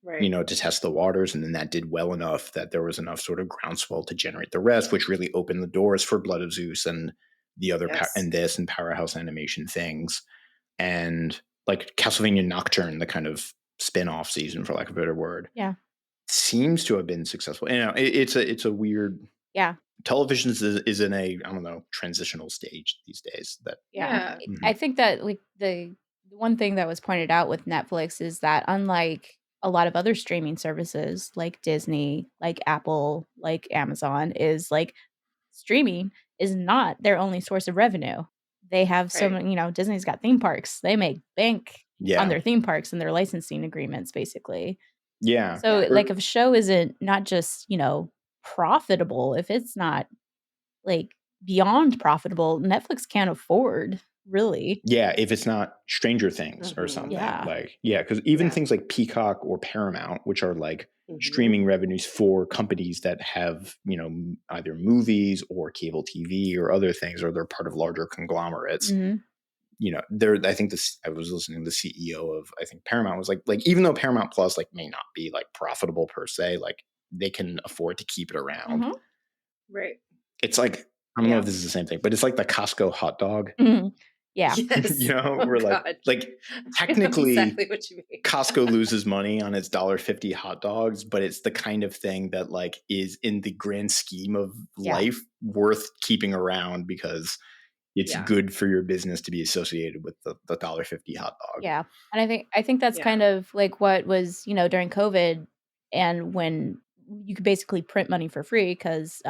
Right. To test the waters, and then that did well enough that there was enough sort of groundswell to generate the rest, which really opened the doors for Blood of Zeus and the other and this and Powerhouse Animation things, and like Castlevania Nocturne, the kind of spin-off season, for lack of a better word, seems to have been successful. It's a weird television is in a, I don't know, transitional stage these days. That I think that like the one thing that was pointed out with Netflix is that unlike a lot of other streaming services like Disney, like Apple, like Amazon, is like streaming is not their only source of revenue. They have so many, Disney's got theme parks. They make bank on their theme parks and their licensing agreements, basically. Yeah. So like if a show isn't not just, profitable, if it's not like beyond profitable, Netflix can't afford, really. Yeah, if it's not Stranger Things or something. Because even things like Peacock or Paramount, which are like streaming revenues for companies that have, either movies or cable TV or other things, or they're part of larger conglomerates. Mhm. I think this, I was listening to the CEO of, I think Paramount was like, even though Paramount Plus like may not be like profitable per se, like they can afford to keep it around. Mhm. Right. It's like, I don't know if this is the same thing, but it's like the Costco hot dog. Mhm. Yeah. Yes. Oh We're like, god. I know technically exactly what you mean. Costco loses money on its $1.50 hot dogs, but it's the kind of thing that like is in the grand scheme of Yeah. life worth keeping around because it's Yeah. good for your business to be associated with the $1.50 hot dog. Yeah. And I think that's Yeah. kind of like what was, during COVID and when you could basically print money for free because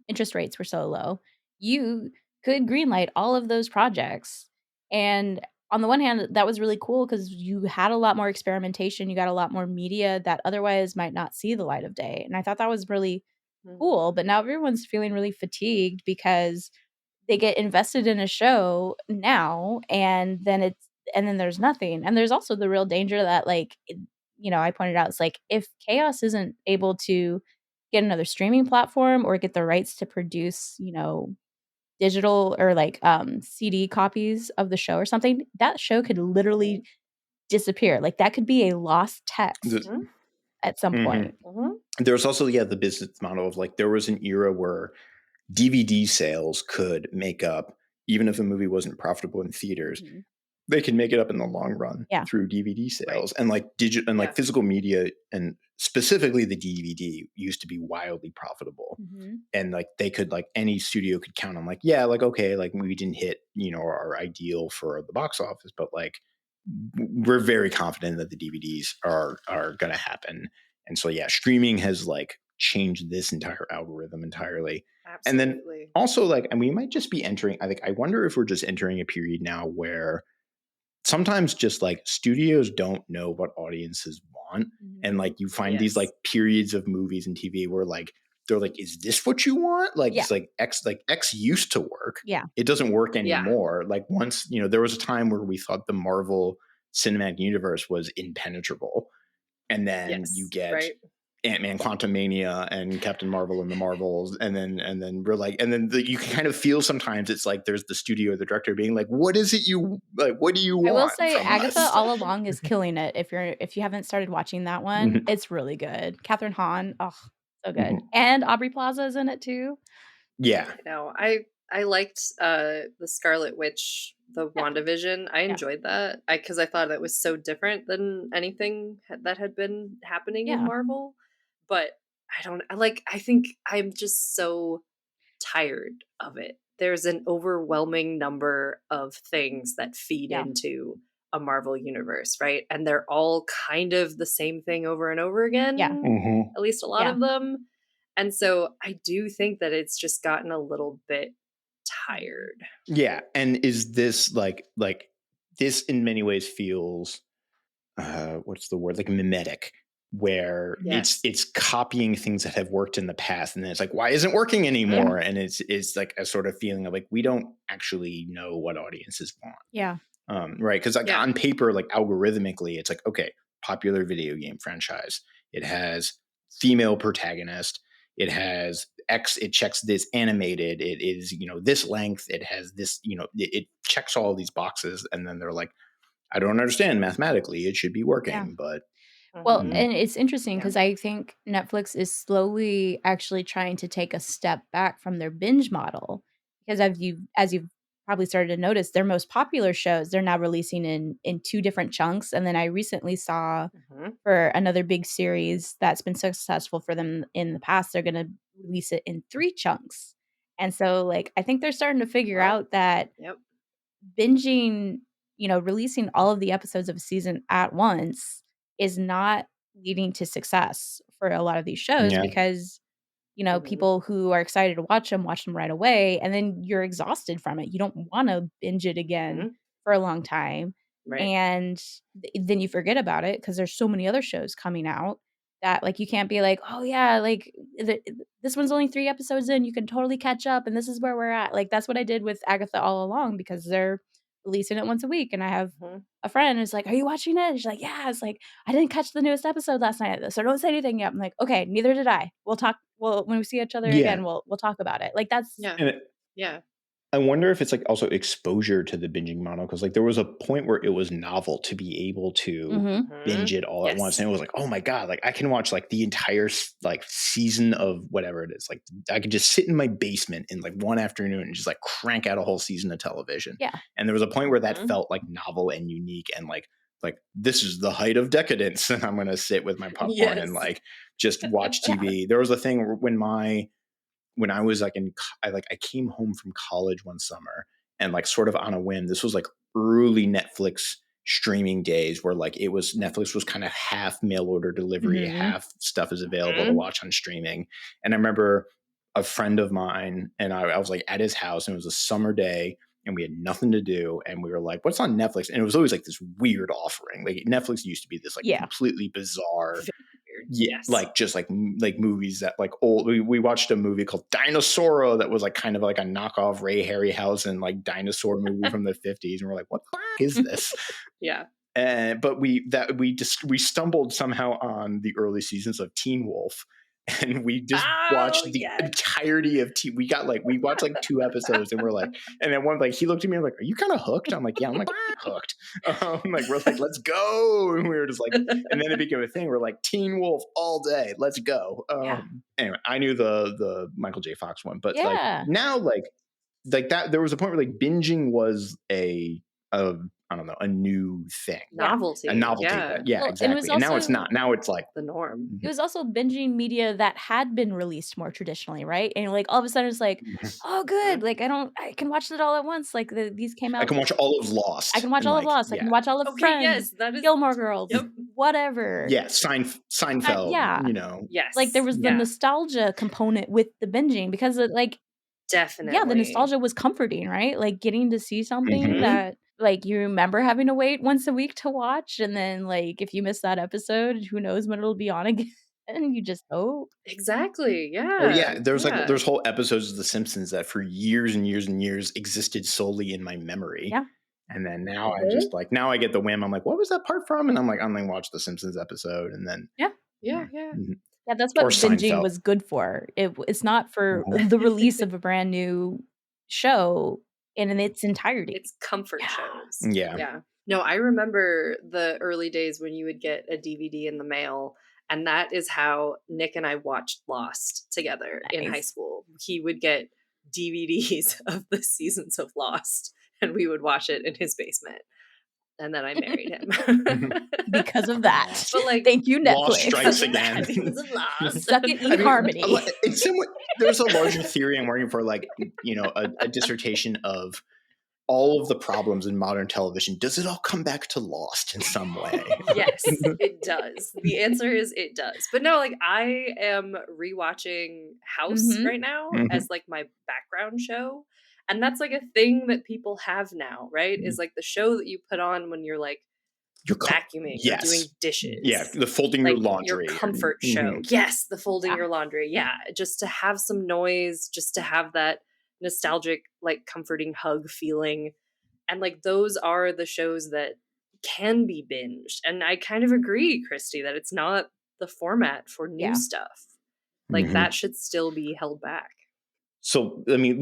interest rates were so low. You could greenlight all of those projects. And on the one hand, that was really cool because you had a lot more experimentation. You got a lot more media that otherwise might not see the light of day. And I thought that was really Mhm. cool. But now everyone's feeling really fatigued because they get invested in a show now and then there's nothing. And there's also the real danger that like I pointed out it's like if Chaos isn't able to get another streaming platform or get the rights to produce, digital or like CD copies of the show or something, that show could literally disappear. Like that could be a lost text Mhm. at some Mhm. point. Mhm. There's also, the business model of like, there was an era where DVD sales could make up, even if a movie wasn't profitable in theaters, Mhm. they can make it up in the long run Yeah. through DVD Right. sales. And like digital and Yeah. like physical media, and specifically the DVD used to be wildly profitable. Mhm. And like they could, like any studio could count on like, yeah, like, okay, like we didn't hit, our ideal for the box office, but like we're very confident that the DVDs are gonna happen. And so streaming has like changed this entire algorithm entirely. And then Absolutely. also like, and we might just be entering, I wonder if we're just entering a period now where sometimes just like studios don't know what audiences want. And Mhm. like you find these like Yes. periods of movies and TV where like they're like, is this what you want? Like Yeah. it's like X used to work. Yeah. It doesn't work Yeah. anymore. Like once, there was a time where we thought the Marvel cinematic universe was impenetrable. And then you Yes. get Right. Ant-Man Quantumania and Captain Marvel and the Marvels, and then we're like, and then you can kind of feel sometimes it's like there's the studio or the director being like, what is it you like, what do you I will want say from Agatha us? All Along is killing it. If you haven't started watching that one, Mhm, it's really good. Catherine Hahn, oh, so good. mhm. And Aubrey Plaza is in it too. Yeah. I know. I liked the Scarlet Witch, the Yeah, WandaVision. I yeah, enjoyed that. Because I thought that was so different than anything that had been happening in yeah, Marvel. But I don't I think I'm just so tired of it. There's an overwhelming number of things that feed yeah, into a Marvel universe, right? And they're all kind of the same thing over and over yeah, again, Mhm. at least a lot yeah. of them. And so I do think that it's just gotten a little bit Mhm. tired. Yeah. And is this like this in many ways feels what's the word, like mimetic, where Mhm. it's Yes. it's copying things that have worked in the past, and then it's like, why isn't it working Yeah, anymore? And it's like a sort of feeling of like we don't actually know what audiences want. yeah, Right, because like Yeah. on paper, like algorithmically, it's like, okay, popular video game franchise, it has female protagonist, it has X, it checks this animated, it is, this length, it has this, it checks all these boxes, and then they're like, I don't understand mathematically, it should be yeah. working, but Well, Mhm. mhm, and it's interesting Yeah. because I think Netflix is slowly actually trying to take a step back from their binge model because as you've probably started to notice, their most popular shows, they're now releasing in 2 different chunks, and then I recently saw Mhm. for another big series that's been successful for them in the past, they're gonna release it in 3 chunks. And so, like, I think they're starting to figure Well, out that yep. binging, releasing all of the episodes of a season at once is not leading to success for a lot of these shows yeah, because, Mhm. people who are excited to watch them right away, and then you're exhausted from it. You don't wanna binge it again Mhm. for a long time, Right. and then you forget about it because there's so many other shows coming out that, like, you can't be like, "Oh, yeah, like, this one's only 3 episodes in, you can totally catch up, and this is where we're at." Like, that's what I did with Agatha All Along because releasing it once a week, and I have Mhm. a friend who's like, "Are you watching it?" And she's like, "Yeah." It's like, "I didn't catch the newest episode last night, so don't say anything yet." I'm like, "Okay, neither did I. We'll talk. Well, when we see each other Yeah. again, we'll talk about it." Like that's Yeah. And Yeah. I wonder if it's like also exposure to the binging model because like there was a point where it was novel to be able to Mhm. binge Mhm. it all at once, Yes. and it was like, oh my god, like I can watch like the entire like season of whatever it is. Like I could just sit in my basement in like one afternoon and just like crank out a whole season of television. Yeah. And there was a point where that Mhm. felt like novel and unique and like this is the height of decadence, and I'm gonna sit with my popcorn and Yes. like just watch Yeah. TV. There was a thing when I was like I came home from college one summer and like sort of on a whim. This was like early Netflix streaming days where like it was Netflix was kind of half mail order delivery, Mhm. half stuff is available to Mhm. watch on streaming. And I remember a friend of mine and I was like at his house and it was a summer day and we had nothing to do and we were like, what's on Netflix? And it was always like this weird offering. Like Netflix used to be this like Yeah. completely bizarre, Very weird. yeah, Yes. like just like movies that like old. We watched a movie called Dinosauro that was like kind of like a knockoff Ray Harryhausen like dinosaur movie from the 50s, and we're like, what the f- is this? Yeah. But we stumbled somehow on the early seasons of Teen Wolf, and we just Oh, watched the yes. entirety of Teen. We watched like 2 episodes, and we're like, and then one like he looked at me and like, are you kind of hooked? I'm like, yeah, I'm like hooked. Like we're like, let's go, and we were just like, and then it became a thing. We're like Teen Wolf all day, let's go. Yeah. Anyway, I knew the Michael J. Fox one, but like Yeah. now like that there was a point where like binging was a I don't know, a new thing. Yeah. Novelty. A novelty Yeah. that, yeah, Well, and it was exactly. And now it's also not. Now it's like The norm. it was also binging media that had been released more traditionally, right? And, like, all of a sudden it's like, "Oh, good, Mhm. like, I can watch it all at once." Like, these came I out can watch all of I Lost can watch and all of like, Lost, I can yeah. watch all of Okay, Friends, yes, that is Gilmore Girls, yep. whatever. Yeah, Seinfeld, Yeah. you know. Like, there Yes. was the Yeah. nostalgia component with the binging because it, like yeah, the Definitely. nostalgia was comforting, right? Like, getting to see something Mhm. Mhm. that, like, you remember having to wait once a week to watch, and then, like, if you miss that episode, who knows when it'll be on again, and you just hope. Exactly. Or Yeah. yeah, Yeah. there's whole episodes of The Simpsons that for years and years and years existed solely in my memory. Yeah. And then now I Mhm. just like now I get the whim. I'm like, what was that part from? And I'm like, I'm gonna watch the Simpsons episode, and then Yeah. Yeah, yeah. mhm. Yeah, that's Or what binging Seinfeld. was good for. It's not for Mhm. the release of a brand new show in its entirety. It's comfort Yeah. shows. Yeah. Yeah. No, I remember the early days when you would get a DVD in the mail, and that is how Nick and I watched Lost together in high Nice. school. He would get DVDs of the seasons of Lost, and we would watch it in his basement. And then I married him. Because of that. Aw. But, like, Thank you, Lost Netflix. strikes because of that, again. because of Lost. Suck it, I mean, eHarmony. in some way, there's a larger theory I'm working for, like, you know, a dissertation of all of the problems in modern television. Does it all come back to Lost in some way? Yes, it does. The answer is it does. But no, like I am rewatching House Mhm. right now Mhm. as like my background show. And that's like a thing that people have now, right? Is like the show that you put on when you're like Your vacuuming or doing yes. Yeah, dishes. the folding your Like your laundry. comfort show. Mhm. Yes, the folding Yeah. your laundry. Yeah, just to have some noise, just to have that nostalgic, like comforting hug feeling. And like those are the shows that can be binged. And I kind of agree, Christy, that it's not the format for new Yeah. stuff. Like Mhm. that should still be held back. So, I mean,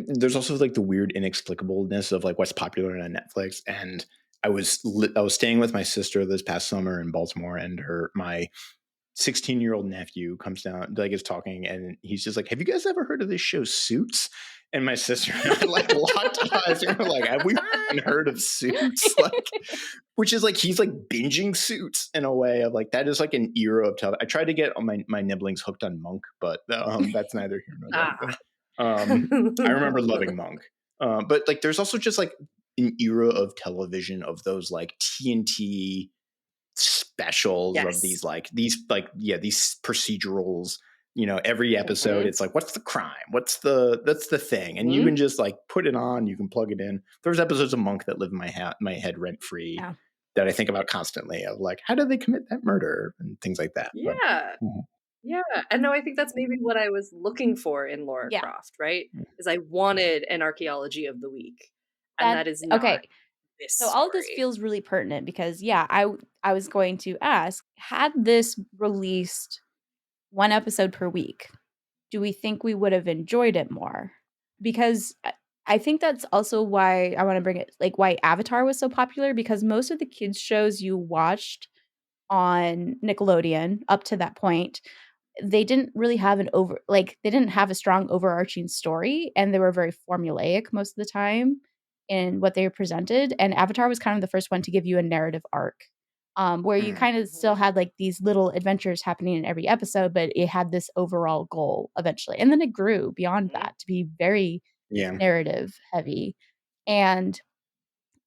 there's also like the weird inexplicableness of like what's popular on Netflix. And I was staying with my sister this past summer in Baltimore, and my 16-year-old nephew comes down, like is talking, and he's just like, "Have you guys ever heard of this show Suits?" And my sister and I like locked eyes, and we're like, "Have we heard of Suits?" Like, which is like he's like binging Suits in a way of like that is like an era of television. I tried to get my nibblings hooked on Monk, but that's neither here nor there. Ah. I remember loving Monk, but like there's also just like an era of television of those like TNT specials of Yes. these procedurals. You know, every episode Mhm. it's like, what's the crime? That's the thing, and you Mhm. can just like put it on. You can plug it in. There's episodes of Monk that live in my head rent free Yeah. that I think about constantly. Of like, how did they commit that murder and things like that. But Yeah. mhm. Yeah. And no, I think that's maybe what I was looking for in Laura Yeah. Croft, right? Is I wanted an archaeology of the week. And That that is okay. not. this So all of this story. feels really pertinent because I was going to ask, had this released one episode per week, do we think we would have enjoyed it more? Because I think that's also why I want to bring it, like why Avatar was so popular, because most of the kids shows you watched on Nickelodeon up to that point, they didn't really have they didn't have a strong overarching story, and they were very formulaic most of the time in what they presented, and Avatar was kind of the first one to give you a narrative arc, where you Mm, kind of still Mhm. had, like, these little adventures happening in every episode, but it had this overall goal eventually, and then it grew beyond Mhm. that to be very yeah. narrative heavy, and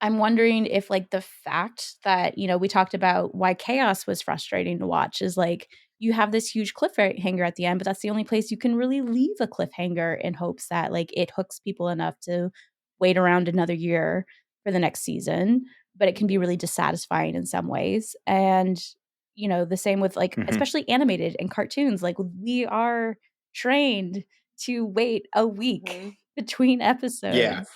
I'm wondering if, like, the fact that, we talked about why Chaos was frustrating to watch is, like, you have this huge cliffhanger at the end, but that's the only place you can really leave a cliffhanger in hopes that, like, it hooks people enough to wait around another year for the next season, but it can be Mhm. really dissatisfying in some ways, and, the same with, like, Hmm. especially animated and cartoons, like, we are trained to wait a week Mhm. between Yeah. episodes.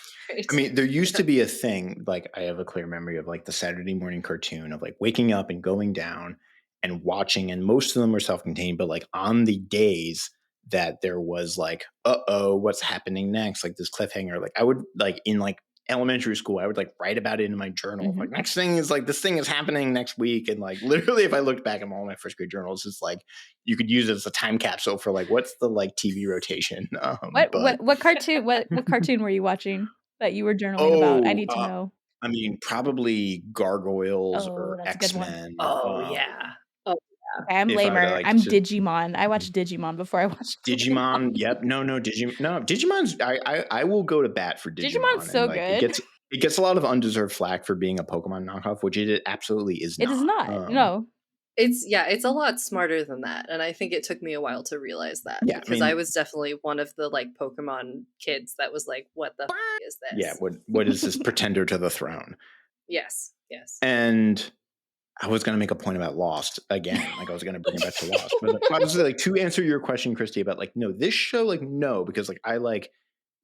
I Right. mean, there used Yeah. to be a thing, like, I have a clear memory of, like, the Saturday morning cartoon of, like, waking up and going down and watching, and most of them were self-contained, but, like, on the days that there was, like, "Uh-oh, what's happening next?" Like, this cliffhanger, like, I would, like, in, like, elementary school, I would, like, write about it in my journal. Mhm. Like, "Next thing is, like, this thing is happening next week," and, like, literally, if I looked back at all my first grade journals, it's like, you could use it as a time capsule for, like, what's the, like, TV rotation, but What cartoon were you watching that you were journaling about? I Oh, need to know. I mean, probably Gargoyles Oh, or that's a good one. X-Men, Oh, yeah. Oh, yeah. Okay, I'm if I were to, lamer. like, I'm to Digimon. I watched Digimon before I watched Digimon, yep, no, Digimon's I will go to bat for Digimon's Digimon, and, so like, good. it gets a lot of undeserved flack for being a Pokemon knockoff, which it absolutely is It is not, not. No. It's a lot smarter than that, and I think it took me a while to realize that yeah, I because I mean, was definitely one of the, like, Pokemon kids that was like, "What the is yeah, this?" what is this pretender to the throne? Yes, yes. And I was gonna make a point about Lost again, like, I was gonna bring it back to Lost, but, like, obviously, like, to answer your question, Christy, about, like, no, this show, like, no, because, like, I, like,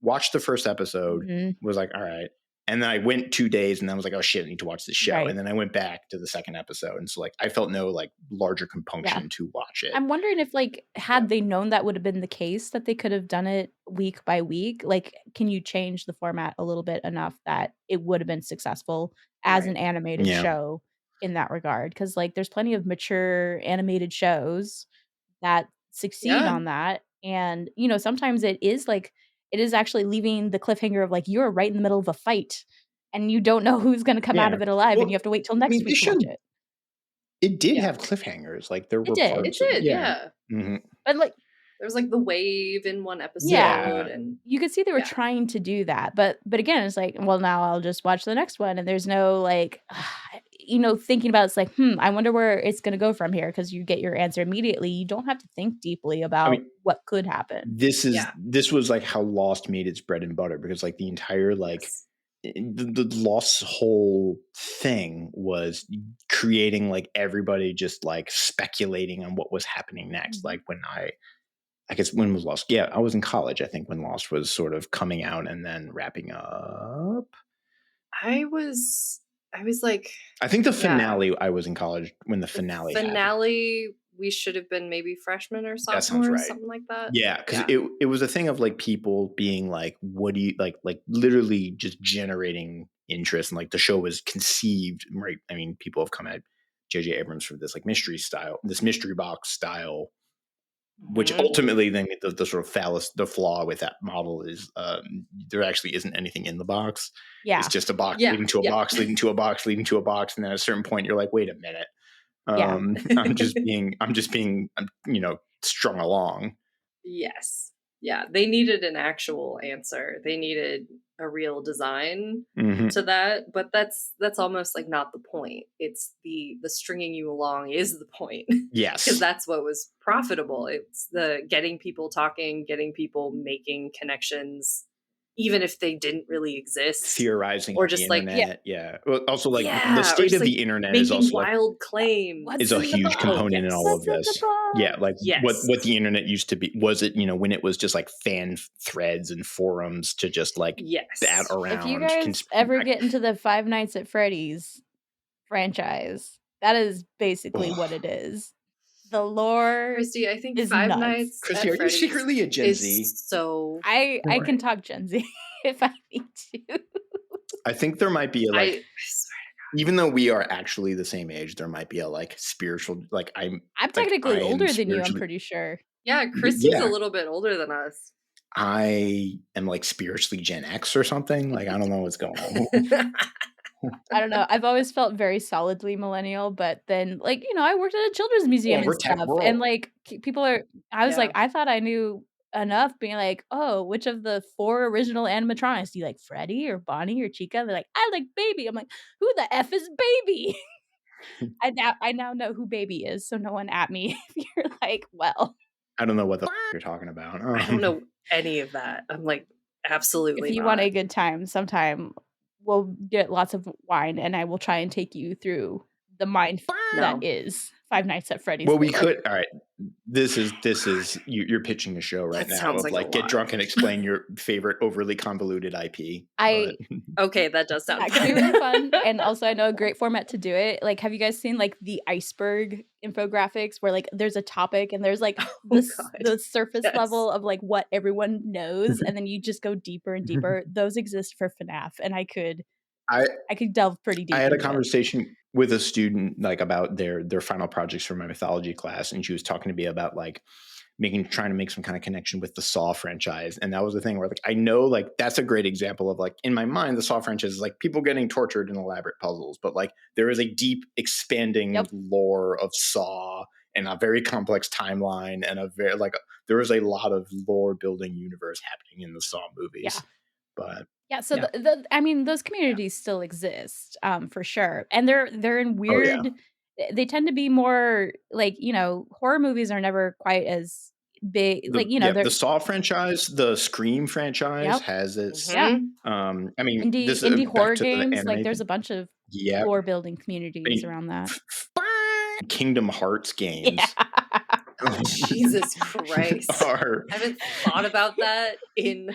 watched the first episode, Mhm. was like, "Alright," and then I went 2 days, and then I was like, "Oh, shit, I need to watch this show," Right. and then I went back to the second episode, and so, like, I felt no, like, larger Yeah. compunction to watch it. I'm wondering if, like, Yeah. had they known that would have been the case, that they could have done it week by week, like, can you change the format a little bit enough that it would have been successful as an Right. animated Yeah. show in that regard? Because like, there's plenty of mature animated shows that succeed Yeah. on that, and, sometimes it is actually leaving the cliffhanger of, like, you're right in the middle of a fight, and you don't know who's gonna come out Yeah. of it alive, and you Well, have to wait till I next mean, this week to show, watch it. it did Yeah. have cliffhangers, like, there It were did, It parts of did, yeah. yeah. Mhm. but, like, There was, like, the wave in one episode yeah, Yeah. and you could see they were yeah. trying to do that, but again, it's like, well, now I'll just watch the next one, and there's no, like, thinking about it's like, I wonder where it's gonna go from here because you get your answer immediately. You don't have to think deeply I about mean, what could happen. Yeah. this was, like, how Lost made its bread and butter because, like, the entire, like, Yes. the Lost's whole thing was creating, like, everybody just, like, speculating on what was happening next, Mhm. like, when I guess when was Lost? Yeah, I was in college, I think, when Lost was sort of coming out and then wrapping up. I was like, I think the yeah, finale I was in college when the the finale happened. finale, we should have been maybe freshmen or That sounds sophomores, right. something like that. Yeah, because Yeah. it was a thing of, like, people being like, "What do you" like, literally just generating interest, and, like, the show was conceived, right? I mean, people have come at J.J. Abrams for this mystery box style, which Mhm. ultimately then the sort of the flaw with that model is, there actually isn't anything in the box. It's Yeah, just a box Yeah, leading to a yeah. box, leading to a box, leading to a box, and then at a certain point, you're like, "Wait a minute, yeah. strung along." Yes. Yeah, they needed an actual answer. They needed a real design Mhm. to that, but that's almost, like, not the point. It's the stringing you along is the point because Yes. that's what was profitable. It's the getting people talking, getting people making connections, even if they didn't really exist, theorizing or on the just like internet. Yeah. Well, also, like, the or state just of like the internet is making also like wild claims. What's is a in the huge box? Oh component in all of What's in the this. box? Yeah, like Yes. what the internet used to be. Was it, when it was just like fan threads and forums to just like Yes. bat If you around. guys ever get into the Five Nights at Freddy's franchise, that is basically what it is. The lore Christie, I think is Five nuts. Nights Christie, at are you Freddy's secretly a Gen Z? is so I can Right. talk Gen Z if I need to. I think there might be a, like, I swear even though we are actually the same age, there might be a like spiritual, like I'm like, technically I am older than you, I'm spiritually, pretty sure. yeah, Christie's a yeah, little bit older than us. I am like spiritually Gen X or something. Like, I don't know what's going on. I don't know. I've always felt very solidly millennial, but then, like, I worked at a children's museum and we're tech stuff, and world. like people are. I was like, Yeah. I thought I knew enough, being like, oh, which of the 4 original animatronics do you like, Freddy or Bonnie or Chica? And they're like, I like Baby. I'm like, who the f is Baby? I now know who Baby is, so no one at me if you're like, well, I don't know what the you're talking about. I don't know any of that. I'm like, absolutely if you not. want a good time, sometime we'll get lots of wine, and I will try and take you through the mind that No. is Five Nights at Freddy's. Well, we lore. could. All right, this is you're pitching a show right That now sounds of like a like get lot. drunk and explain your favorite overly convoluted IP. I Okay, that does sound that could be fun. really fun, and also I know a great format to do it. Like, have you guys seen like the iceberg infographics where like there's a topic and there's like Oh god. the surface Yes. level of like what everyone knows, and then you just go deeper and deeper. Those exist for FNAF, and I could delve pretty deep I had a into it. conversation with a student like about their final projects for my mythology class, and she was talking to me about like trying to make some kind of connection with the Saw franchise. And that was the thing where like I know like that's a great example of like in my mind the Saw franchise is like people getting tortured in elaborate puzzles, but like there is a deep expanding lore of Saw and a very complex timeline and a very like there is a lot of lore building universe happening in the Saw movies. Yeah. But yeah, so I mean, those communities still exist, for sure, and they're in weird. They tend to be more like horror movies are never quite as big. Like the Saw franchise, the Scream franchise has its. yeah, I mean, this indie is back horror to the games. anime Like there's thing. a bunch of Yeah, lore building communities around that. Kingdom Hearts games. Jesus Christ. I haven't thought about that in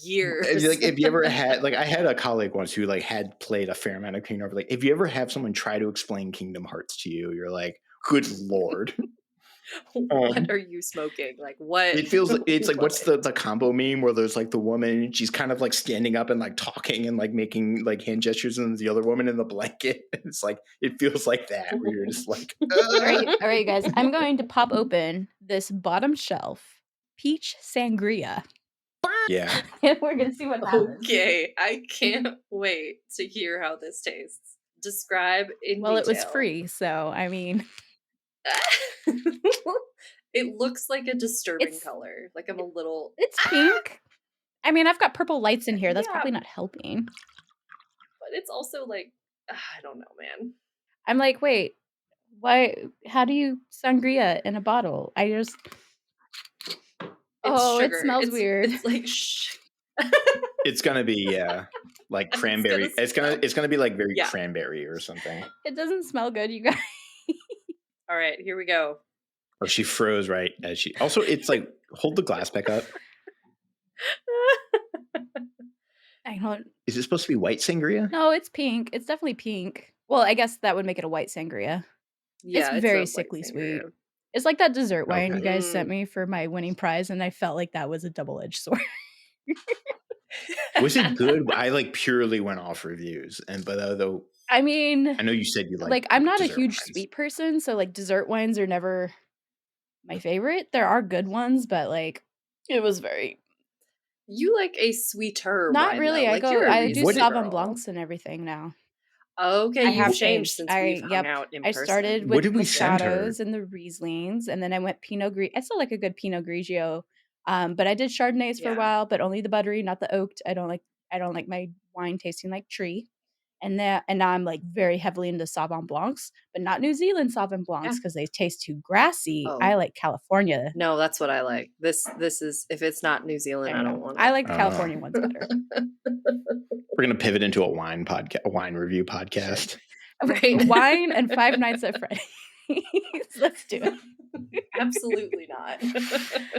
years. Like, if you ever had, like, I had a colleague once who like had played a fair amount of Kingdom Hearts. Like, if you ever have someone try to explain Kingdom Hearts to you, you're like, good lord. What are you smoking? Like what? It feels like it's like what's the combo meme where there's like the woman and she's kind of like standing up and like talking and like making like hand gestures and the other woman in the blanket. It's like it feels like that where you're just like all right, you guys. I'm going to pop open this bottom shelf peach sangria. Yeah. And we're gonna see what happens. Okay, I can't wait to hear how this tastes. Describe in detail. It was free, so I mean. It looks like a disturbing color. Like I'm a little. It's pink. I mean, I've got purple lights in here. That's probably not helping. But it's also like, I don't know, man. I'm like, wait, why? How do you sangria in a bottle? I just. Sugar. It smells weird. It's like It's gonna be like cranberry. It's gonna be like very cranberry or something. It doesn't smell good, you guys. All right, here we go. Oh, she froze right as she. Also, it's like hold the glass back up. I don't. Is it supposed to be white sangria? No, it's pink. It's definitely pink. Well, I guess that would make it a white sangria. Yeah, it's very sickly sweet. It's like that dessert wine you guys sent me for my winning prize, and I felt like that was a double-edged sword. Was it good? I like purely went off reviews, but though I mean, I know you said you like I'm not a huge wines. sweet person, so like dessert wines are never my favorite. There are good ones, but like it was very. You like a sweeter Not wine, really. though. I do Sauvignon Sauvignon Blancs and everything now. Okay, you've changed since we've hung out in person. I started with Moscatos and the Rieslings, and then I went Pinot Grigio. I still like a good Pinot Grigio, but I did Chardonnays for a while, but only the buttery, not the oaked. I don't like my wine tasting like tree. And now I'm, like, very heavily into Sauvignon Blancs, but not New Zealand Sauvignon Yeah. Blancs because they taste too grassy. I Oh, like California. no, that's what I like. This is if it's not New Zealand, There I you don't go. want I it. like the California ones better. We're gonna pivot into a wine review Sure. podcast. Right. Wine and Five Nights at Freddy's. Let's do it. Absolutely not.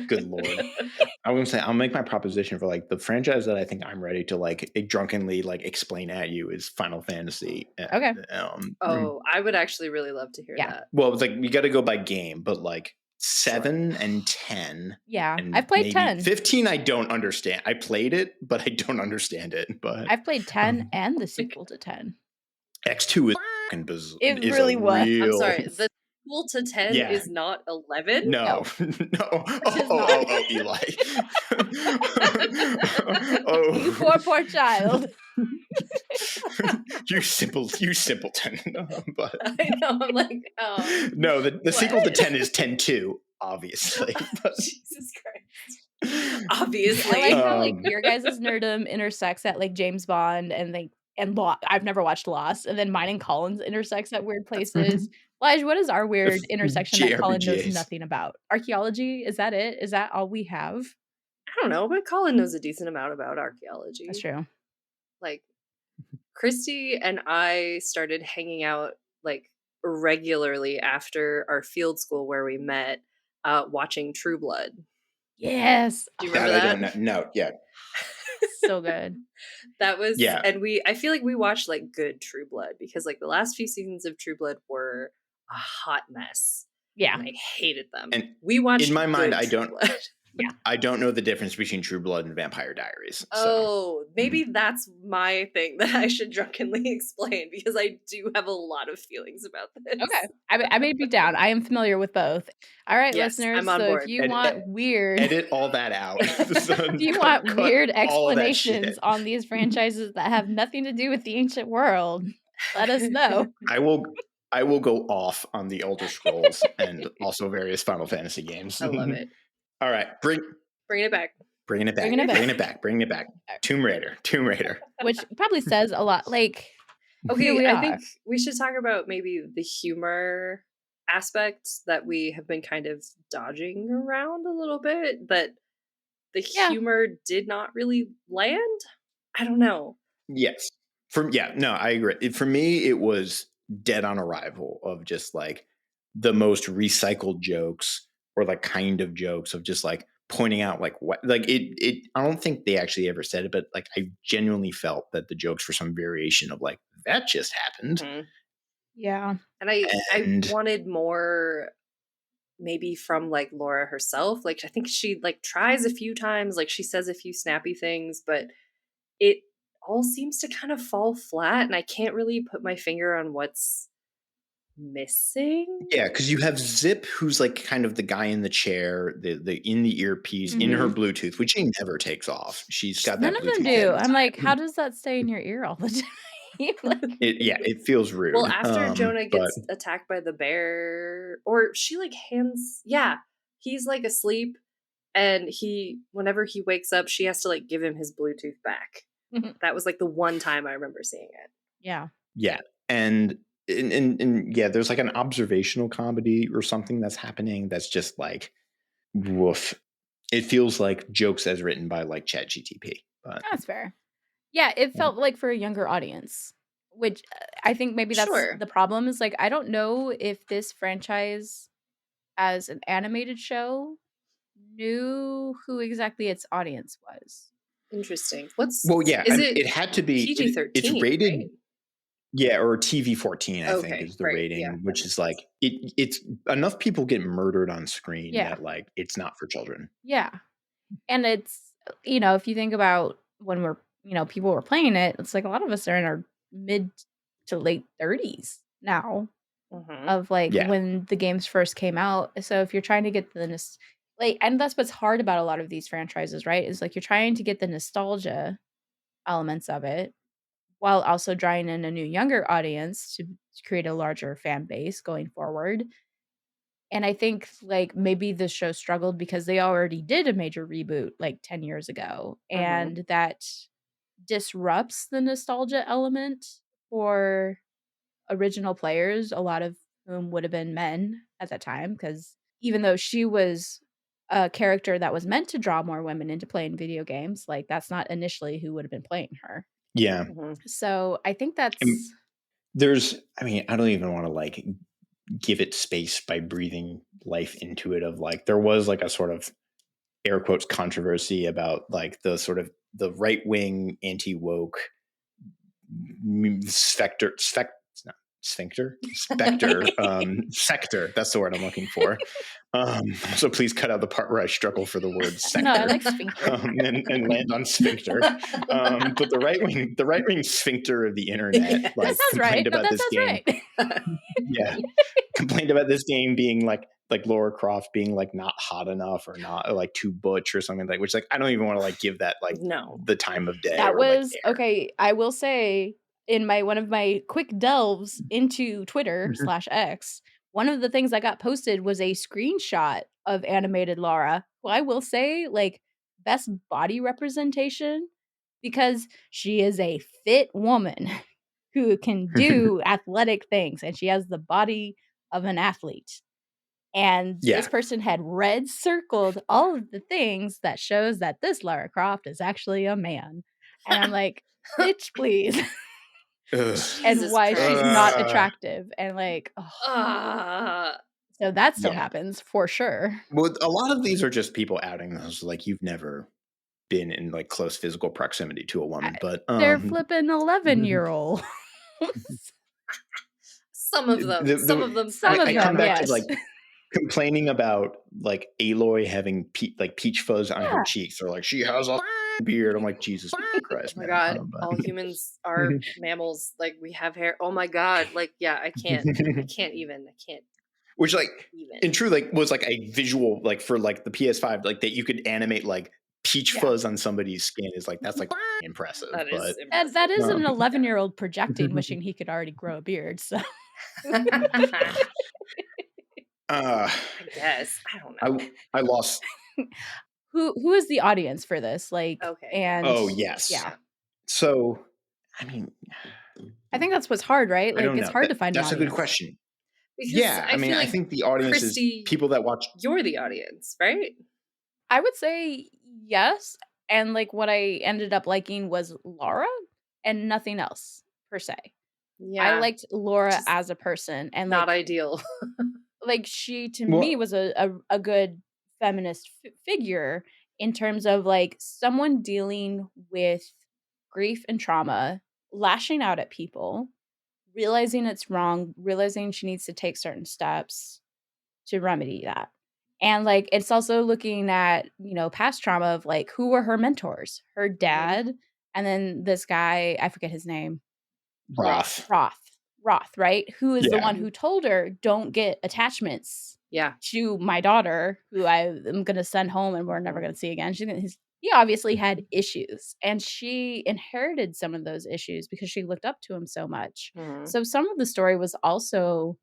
Good Lord. I was gonna say I'll make my proposition for like the franchise that I think I'm ready to like drunkenly like explain at you is Final Fantasy. Okay. Oh, I would actually really love to hear Yeah. that. Well, it's like we got to go by game, but like 7 and 10 Yeah. and I've played maybe 10. 15 I don't understand. I played it, but I don't understand it. But I've played 10 and the sequel to 10. X2 is fucking bizarre. It Is really a was. real. I'm sorry. The sequel to 10 Yeah. is not 11? No, no. is not. Oh, Eli. You poor child. you simpleton. But I know. I'm like, oh, no, the what? sequel to 10 is 10-2, obviously. But Jesus Christ. Obviously. I like how like your guys' nerdum intersects at like James Bond and I've never watched Lost, and then mine and Colin's intersects at weird places. Lige, what is our weird intersection that Colin knows JRPGs. nothing about? Archaeology? Is that it? Is that all we have? I don't know, but Colin knows a decent amount about archaeology. That's true. Like, Christie and I started hanging out like regularly after our field school where we met, watching True Blood. Yes. Do you remember I that? don't know. No, yeah. So good. That was, Yeah. and I feel like we watched like good True Blood because like the last few seasons of True Blood were a hot mess. Yeah. And I hated them. And we watched in my mind, good I True don't. Blood. Yeah. I don't know the difference between True Blood and Vampire Diaries. So. Oh, maybe that's my thing that I should drunkenly explain because I do have a lot of feelings about this. Okay. I may be down. I am familiar with both. All right, Yes, listeners. I'm on So board. if you want weird Edit all that out. if you want Cut weird all of that explanations shit. on these franchises that have nothing to do with the ancient world, let us know. I will go off on the Elder Scrolls and also various Final Fantasy games. I love it. All right, bring it back. Bringing it back. Bringing it back. Tomb Raider. Which probably says a lot. Like, okay, I think we should talk about maybe the humor aspect that we have been kind of dodging around a little bit. That the humor did not really land. I don't know. Yes. I agree. For me, it was dead on arrival of just like the most recycled jokes or like kind of jokes of just like pointing out like what like it I don't think they actually ever said it, but like I genuinely felt that the jokes were some variation of like that just happened. Mm-hmm. Yeah. And I wanted more maybe from like Lara herself. Like I think she like tries a few times, like she says a few snappy things, but it all seems to kind of fall flat and I can't really put my finger on what's missing. Yeah, because you have Zip, who's like kind of the guy in the chair, the in the earpiece, in her Bluetooth, which she never takes off. She's got that. None of them do. I'm like, how does that stay in your ear all the time? Like, it feels rude. Well, after Jonah gets attacked by the bear, or she like he's like asleep, and whenever he wakes up, she has to like give him his Bluetooth back. That was like the one time I remember seeing it. Yeah. Yeah, and yeah, there's like an observational comedy or something that's happening that's just like woof. It feels like jokes as written by like ChatGTP. But that's fair. Yeah, it felt like for a younger audience, which I think maybe that's the problem is like I don't know if this franchise as an animated show knew who exactly its audience was. Interesting. It had to be PG-13. It's rated. Right? Yeah, or TV-14, I think is the rating, which is like it's enough people get murdered on screen that like it's not for children. Yeah. And it's if you think about when we're people were playing it, it's like a lot of us are in our mid to late 30s now of like when the games first came out. So if you're trying to get and that's what's hard about a lot of these franchises, right? Is like you're trying to get the nostalgia elements of it while also drawing in a new younger audience to create a larger fan base going forward. And I think like maybe the show struggled because they already did a major reboot like 10 years ago and that disrupts the nostalgia element for original players, a lot of whom would have been men at that time, because even though she was a character that was meant to draw more women into playing video games, like, that's not initially who would have been playing her. Yeah. So, I think And that's I mean, I don't even want to like give it space by breathing life into it of like there was like a sort of air quotes controversy about like the sort of the right wing anti woke specter sector. That's the word I'm looking for. So please cut out the part where I struggle for the word sector. No, I like sphincter. And land on sphincter. But the right wing sphincter of the internet like That sounds right. complained No, about that this sounds game. right. Yeah, complained about this game being like Lara Croft being like not hot enough or not or like too butch or something like which like I don't even want to like give that like No. the time of day That or like was air. okay, I will say in one of my quick delves into Twitter Mhm. /X, one of the things I got posted was a screenshot of animated Lara, who I will say, like, best body representation because she is a fit woman who can do athletic things, and she has the body of an athlete. And this Yeah. person had red circled all of the things that shows that this Lara Croft is actually a man. And I'm like, "Bitch, please." Ugh. And Jesus why she's not Christ. attractive, and like, ugh. Ah. So that still Yeah. happens for sure. Well, a lot of these are just people outing those like you've never been in like close physical proximity to a woman, but They're flipping 11-year-old. Some of them. Some of them Some of I yeah, come them, back right. to yes. like complaining about like Aloy having peach fuzz on her Yeah. cheeks or like she has a beard. I'm like Jesus Christ, Oh my man. god, But all humans are mammals. Like we have hair. Oh my god, like yeah, I can't even. I can't which like even. in true like was like a visual like for like the PS5 like that you could animate like peach Yeah. fuzz on somebody's skin is like that's like impressive. That is But impressive. That is an Um, 11-year-old projecting, wishing he could already grow a beard, so uh, I guess. I don't know. I lost. Who is the audience for this? Like, Okay, yeah. and Oh yes. yeah. So I mean, I think that's what's hard, right? I Like, don't it's know. hard to find an That's a good audience. question. Because Yeah, I I mean, feel I like think the audience is Christie, people that watch. you're the audience, right? I would say yes, and, like, what I ended up liking was Lara and nothing else per se. I Yeah. liked Laura Just as a person and, not ideal. like, she to me Well, was a good feminist figure in terms of, like, someone dealing with grief and trauma, lashing out at people, realizing it's wrong, realizing she needs to take certain steps to remedy that. And, like, it's also looking at, past trauma of, like, who were her mentors? Her Mhm. dad, and then this guy, I forget his name. Roth. Roth. Roth, right? Who is the Yeah. one who told her, "Don't get attachments Yeah. to my daughter, who I am gonna send home and we're never gonna see again." He obviously had issues, and she inherited some of those issues because she looked up to him so much. Mhm. So some of the story was also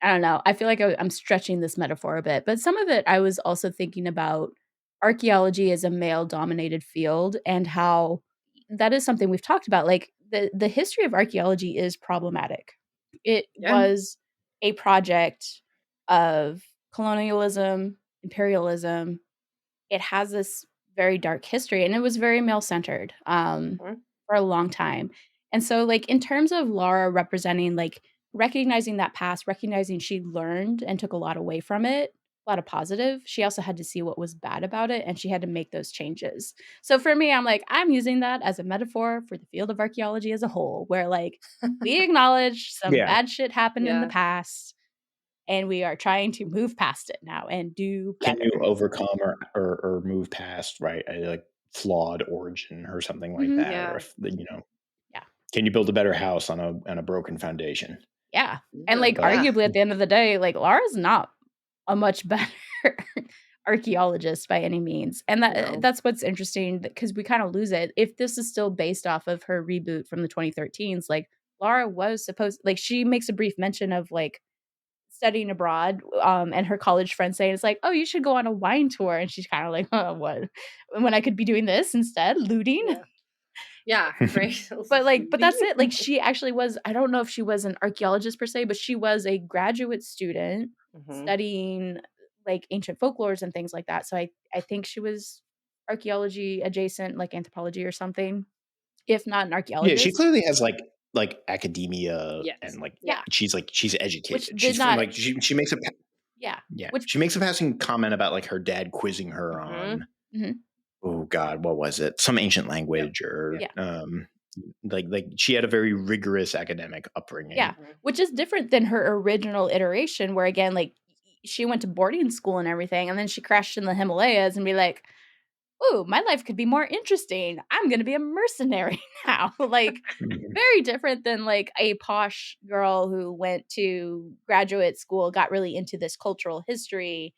I don't know, I feel like I'm stretching this metaphor a bit, but some of it I was also thinking about archaeology as a male-dominated field and how that is something we've talked about, like, the history of archaeology is problematic. It Yeah. was a project of colonialism, imperialism. It has this very dark history, and it was very male-centered, Mhm. for a long time. And so, like, in terms of Lara representing, like, recognizing that past, recognizing she learned and took a lot away from it, a lot of positive, she also had to see what was bad about it, and she had to make those changes. So for me, I'm like, I'm using that as a metaphor for the field of archaeology as a whole, where, like, we acknowledge some Yeah. bad shit happened in the Yeah. past, and we are trying to move past it now and do Can better. you overcome or move past right a like flawed origin or something like Mhm. that, or Yeah. if Yeah. can you build a better house on a broken foundation? Yeah. And, Ugh, like, But yeah. arguably at the end of the day, like, Lara's not a much better archaeologist by any means. And No. that's what's interesting because we kinda lose it. If this is still based off of her reboot from the 2013s, like, Lara was supposed like, she makes a brief mention of, like, studying abroad, and her college friends saying, it's like, "Oh, you should go on a wine tour," and she's kinda like, "What? When I could be doing this instead, looting?" Yeah. Yeah, right. But that's it. Like, she actually was, I don't know if she was an archaeologist per se, but she was a graduate student Mhm. studying like ancient folklores and things like that. So I think she was archaeology adjacent, like anthropology or something, if not an Yeah, she archaeologist. clearly has like academia Yes. and Yeah, she's which educated. did She's from not, like she makes a yeah, yeah, which, she makes a passing comment about like her dad quizzing her Mhm. on mhm, oh god, what was it? Some ancient Yep. language or yeah. like she had a very rigorous academic upbringing. Yeah, Mhm. which is different than her original iteration where again, like, she went to boarding school and everything, and then she crashed in the Himalayas and be like, "Ooh, my life could be more interesting. I'm gonna be a mercenary now." Like, Mhm. very different than, like, a posh girl who went to graduate school, got really into this cultural history,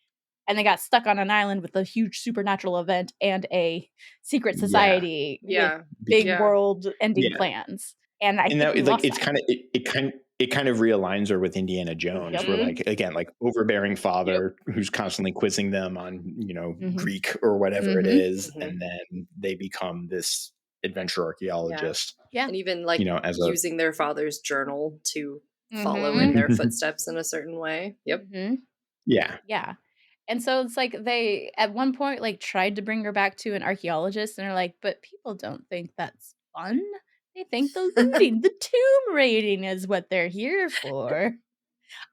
and then got stuck on an island with a huge supernatural event and a secret Yeah. society with Yeah. big Bec- Yeah. world-ending yeah. plans, and I And think that we is like lost it's that. kind of it kind of realigns her with Indiana Jones, Yep. where Mhm. like again, like overbearing Yep. father who's constantly quizzing them on, Mhm. Greek or whatever it Mhm. is, Mhm. and then they become this adventure Yeah. archaeologist, Yeah. And even like as a using their father's journal to follow in Mhm. their footsteps in a certain way. Yep. Mhm. yeah. Yeah. And so it's like they at one point like tried to bring her back to an archaeologist and are like, but people don't think that's fun. They think the looting, the tomb raiding is what they're here for.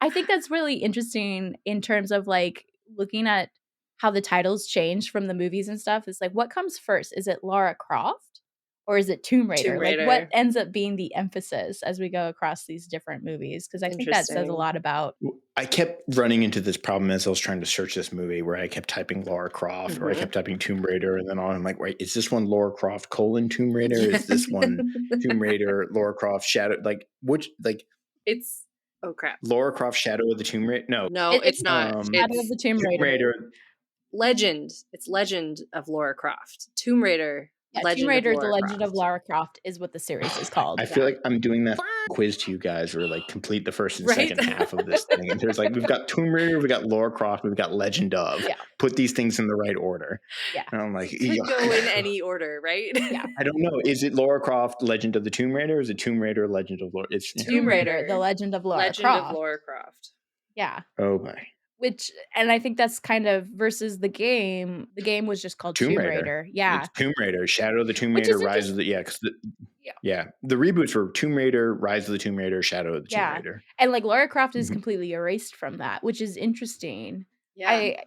I think that's really interesting in terms of like looking at how the titles change from the movies and stuff. It's like, what comes first? Is it Lara Croft or is it Tomb Tomb Raider? Like, what Raider. ends up being the emphasis as we go across these different movies? Because I think that says a Interesting. lot about. I kept running into this problem as I was trying to search this movie where I kept typing Lara Croft or I Mhm. kept typing Tomb Raider and then I'm like, wait, is this one Lara Croft Tomb Raider? Is this one Tomb Raider, Lara Croft Shadow? Like which like It's oh crap. Lara Croft Shadow of the Tomb Raider? No. No, It's it's not. Shadow of It's the Tomb Tomb Raider. Raider. Legend. It's Legend of Lara Croft. Tomb Raider. Yeah, Tomb Legend of Raider: The Lara Legend of Croft. Lara Croft is what the series is called. I Yeah. feel like I'm doing that quiz to you guys where like complete the first and Right? second half of this thing. And there's like we've got Tomb Raider, we've got Lara Croft, we've got Legend of. Yeah. Put these things in the right order. Yeah. And I'm like, Could go in yuck. any order, right? Yeah. I don't know. Is it Lara Croft, Legend of the Tomb Raider? Or is it Tomb Raider, Legend of Lara? It's Tomb Raider: The Legend of Lara Legend of Croft. Lara Croft. Yeah. oh my Which and I think that's kind of versus the game. The game was just called Tomb Tomb Raider. Raider. Yeah. It's Tomb Raider, Shadow of the Tomb Which Raider, is Rise of interesting. the because Yeah. yeah, the reboots were Tomb Raider, Rise of the Tomb Raider, Shadow of the Tomb Yeah. Raider. And like Lara Croft is Mhm. completely erased from that, which is interesting. Yeah. I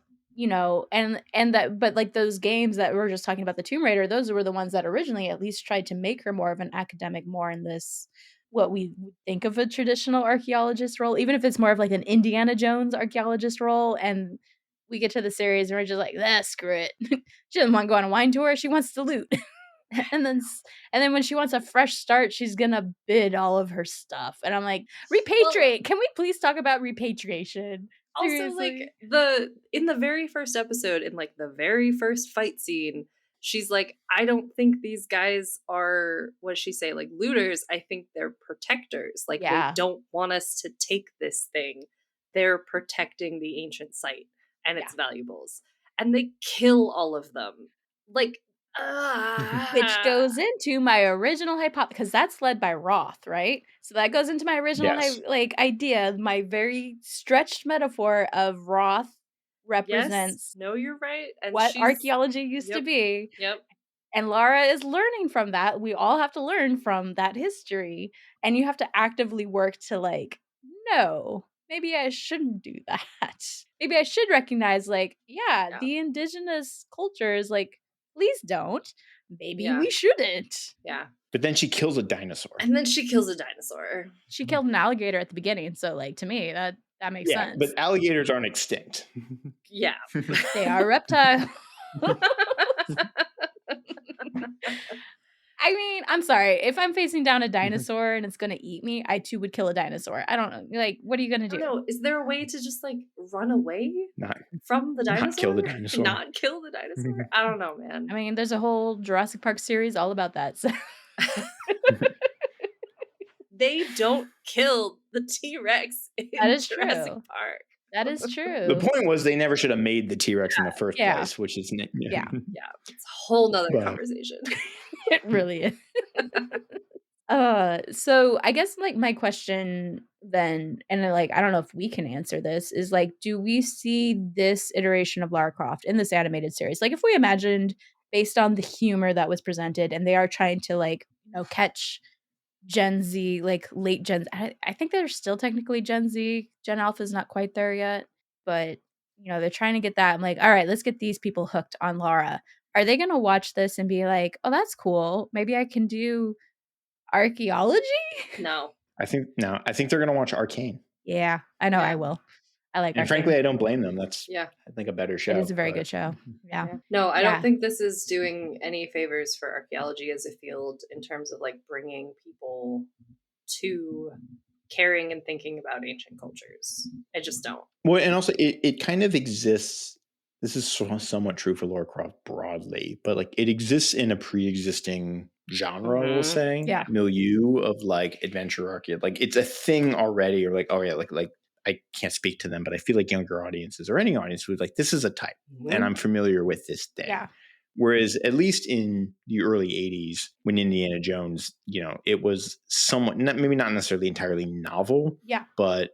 and that but like those games that we were just talking about the Tomb Raider, those were the ones that originally at least tried to make her more of an academic, more in this what we would think of a traditional archaeologist role, even if it's more of like an Indiana Jones archaeologist role. And we get to the series and we're just like, screw it. She doesn't want to go on a wine tour. She wants to loot. and then and then when she wants a fresh start, she's gonna bid all of her stuff. And I'm like, Well, repatriate. Can we please talk about repatriation? also like Seriously. in the very first episode, in like the very first fight scene, she's like, I don't think these guys are, what does she say, like looters. I think they're protectors. Like they Yeah. don't want us to take this thing. They're protecting the ancient site and its valuables. And they kill all of them. Like Which goes into my original hypothesis, because that's led by Roth, right? So that goes into my original Yes. idea, my very stretched metaphor of Roth yes, represents no, you're right. And what she's archaeology used to yep, be. yep. And Lara is learning from that. We all have to learn from that history. And you have to actively work to like, no, maybe I shouldn't do that. Maybe I should recognize, like, yeah, Yeah. the indigenous cultures, like, please don't. Maybe Yeah. we shouldn't. Yeah. But then she kills a dinosaur. And then she kills a dinosaur. She killed an alligator at the beginning. So, like, to me, that makes Yeah, sense. but alligators aren't extinct. Yeah. They are reptiles. I mean, I'm sorry. If I'm facing down a dinosaur and it's gonna eat me, I too would kill a dinosaur. I don't know. Like, what are you gonna I do? don't know. Is there a way to just like run away Not from the dinosaur? not kill the dinosaur. Not kill the dinosaur? I don't know, man. I mean, there's a whole Jurassic Park series all about that. So. They don't kill the T-Rex in That is Jurassic true. Park. That is true. The point was they never should have made the T-Rex in the first Yeah. place, which is Yeah. Yeah, it's a whole nother But- conversation. It really is. So I guess like my question then, and like I don't know if we can answer this, is like, do we see this iteration of Lara Croft in this animated series? Like if we imagined based on the humor that was presented, and they are trying to like, catch Gen Z, like late Gen. I think they're still technically Gen Z. Gen Alpha is not quite there yet, but they're trying to get that. I'm like, all right, let's get these people hooked on Lara. Are they gonna watch this and be like, oh, that's cool. Maybe I can do archaeology? No. I think they're gonna watch Arcane. Yeah, I know I Yeah. will. I like And Arcane. frankly, I don't blame them. That's Yeah. I think a better show. It is a very but- good show. Yeah. Yeah. No, I Yeah. don't think this is doing any favors for archaeology as a field in terms of like bringing people to caring and thinking about ancient cultures. I just don't. Well, and also it kind of exists. This is somewhat true for Lara Croft broadly, but like it exists in a pre-existing genre, we'll Mhm. say, Yeah. milieu of like adventure arcade. Like it's a thing already, or like, oh yeah, like I can't speak to them, but I feel like younger audiences or any audience who's like, this is a type, and I'm familiar with this thing. Yeah. Whereas at least in the early 80s, when Indiana Jones, it was somewhat, maybe not necessarily entirely novel, Yeah. but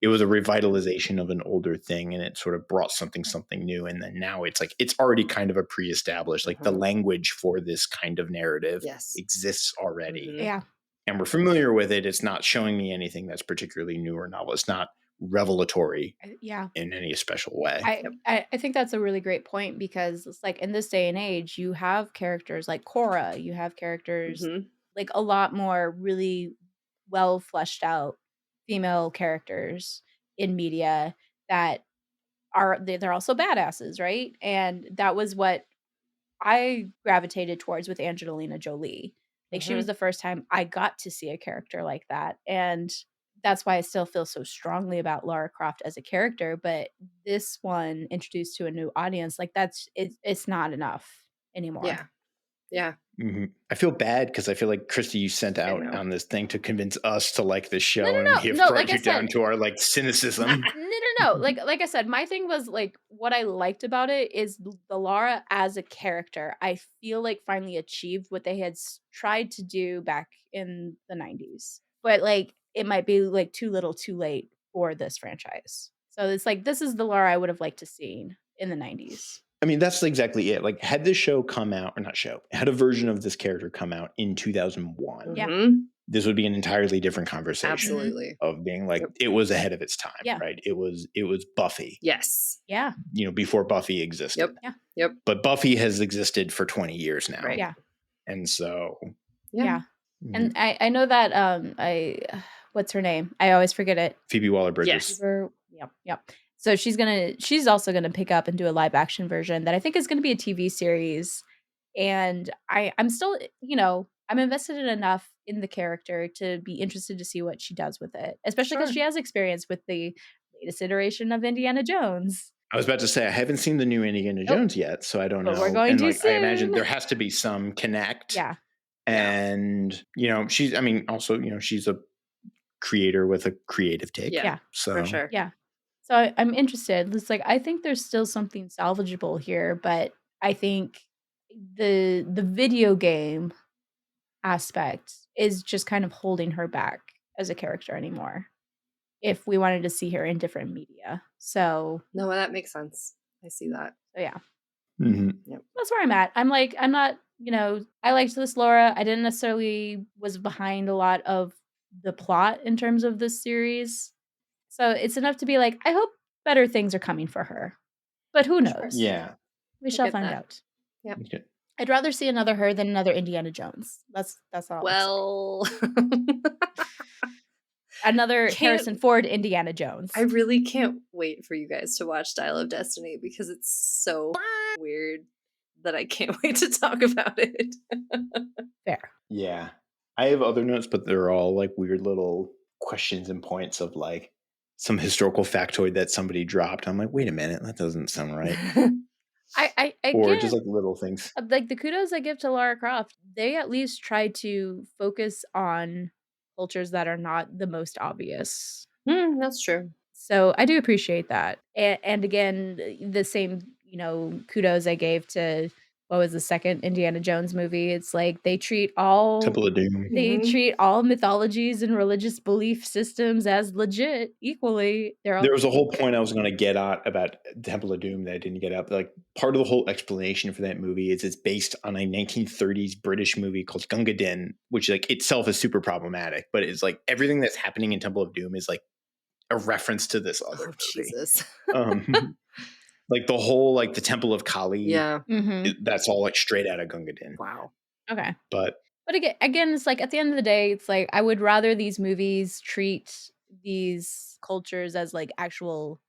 it was a revitalization of an older thing, and it sort of brought something new. And then now it's like, it's already kind of a pre-established, like the language for this kind of narrative Yes. exists already. Mhm. Yeah. And we're familiar with it. It's not showing me anything that's particularly new or novel. It's not revelatory Yeah. in any special way. I think that's a really great point, because it's like in this day and age, you have characters like Korra, you have characters like a lot more really well fleshed out female characters in media that they're also badasses, right? And that was what I gravitated towards with Angelina Jolie. Like she was the first time I got to see a character like that, and that's why I still feel so strongly about Lara Croft as a character. But this one introduced to a new audience, like it's not enough anymore. Yeah. Yeah. I feel bad because I feel like, Christie, you sent out know. on this thing to convince us to like this show, No, and we have no, brought like I you down said- to our like cynicism. No. Like I said, my thing was like what I liked about it is the Lara as a character. I feel like finally achieved what they had tried to do back in the 90s. But like it might be like too little, too late for this franchise. So it's like this is the Lara I would have liked to see in the 90s. I mean, that's exactly it. Like, had this show come out, or not show, had a version of this character come out in 2001, Yeah. this would be an entirely different conversation. Absolutely. Of being like, it was ahead of its time, Yeah. right? It was Buffy, Yes. Yeah. before Buffy existed. Yep. Yeah. Yep. But Buffy has existed for 20 years now. Right. Yeah. And so, Yeah. And I know that what's her name? I always forget it. Phoebe Waller-Bridges. Yes. Yep. So she's also gonna pick up and do a live action version that I think is gonna be a TV series. And I'm still, I'm invested in enough in the character to be interested to see what she does with it, especially because she has experience with the latest iteration of Indiana Jones. I was about to say, I haven't seen the new Indiana Jones yet, so I don't know. We're going and to like, I imagine soon. there has to be some connect. Yeah. And, she's a creator with a creative take. Yeah. So For sure. Yeah. So I'm interested. It's like I think there's still something salvageable here, but I think the video game aspect is just kind of holding her back as a character anymore. If we wanted to see her in different media. So No, that makes sense. I see that. so yeah. Yep. That's where I'm at. I'm not, I liked this Laura. I didn't necessarily was behind a lot of the plot in terms of this series. So it's enough to be like, I hope better things are coming for her. But who knows? Yeah. We shall get find that. out. Yep. Okay. I'd rather see another her than another Indiana Jones. That's all. Well, Another Harrison Ford Indiana Jones. I really can't wait for you guys to watch Dial of Destiny because it's so weird that I can't wait to talk about it. Fair. Yeah. I have other notes, but they're all like weird little questions and points of like some historical factoid that somebody dropped. I'm like, wait a minute, that doesn't sound right. I Or give, just like little things. like the kudos I give to Lara Croft. They at least try to focus on cultures that are not the most obvious. That's true. So I do appreciate that. And again, the same, kudos I gave to what was the second Indiana Jones movie? It's like they treat all Temple of Doom. mythologies and religious belief systems as legit equally. They're all There was a whole point I was going to get at about Temple of Doom that I didn't get at. Like, part of the whole explanation for that movie is it's based on a 1930s British movie called Gunga Din, which like itself is super problematic, but it's like everything that's happening in Temple of Doom is like a reference to this other movie. Jesus. Like the whole like the Temple of Kali. Yeah. That's all like straight out of Gunga Din. Wow. Okay. But again, it's like at the end of the day, it's like I would rather these movies treat these cultures as like actual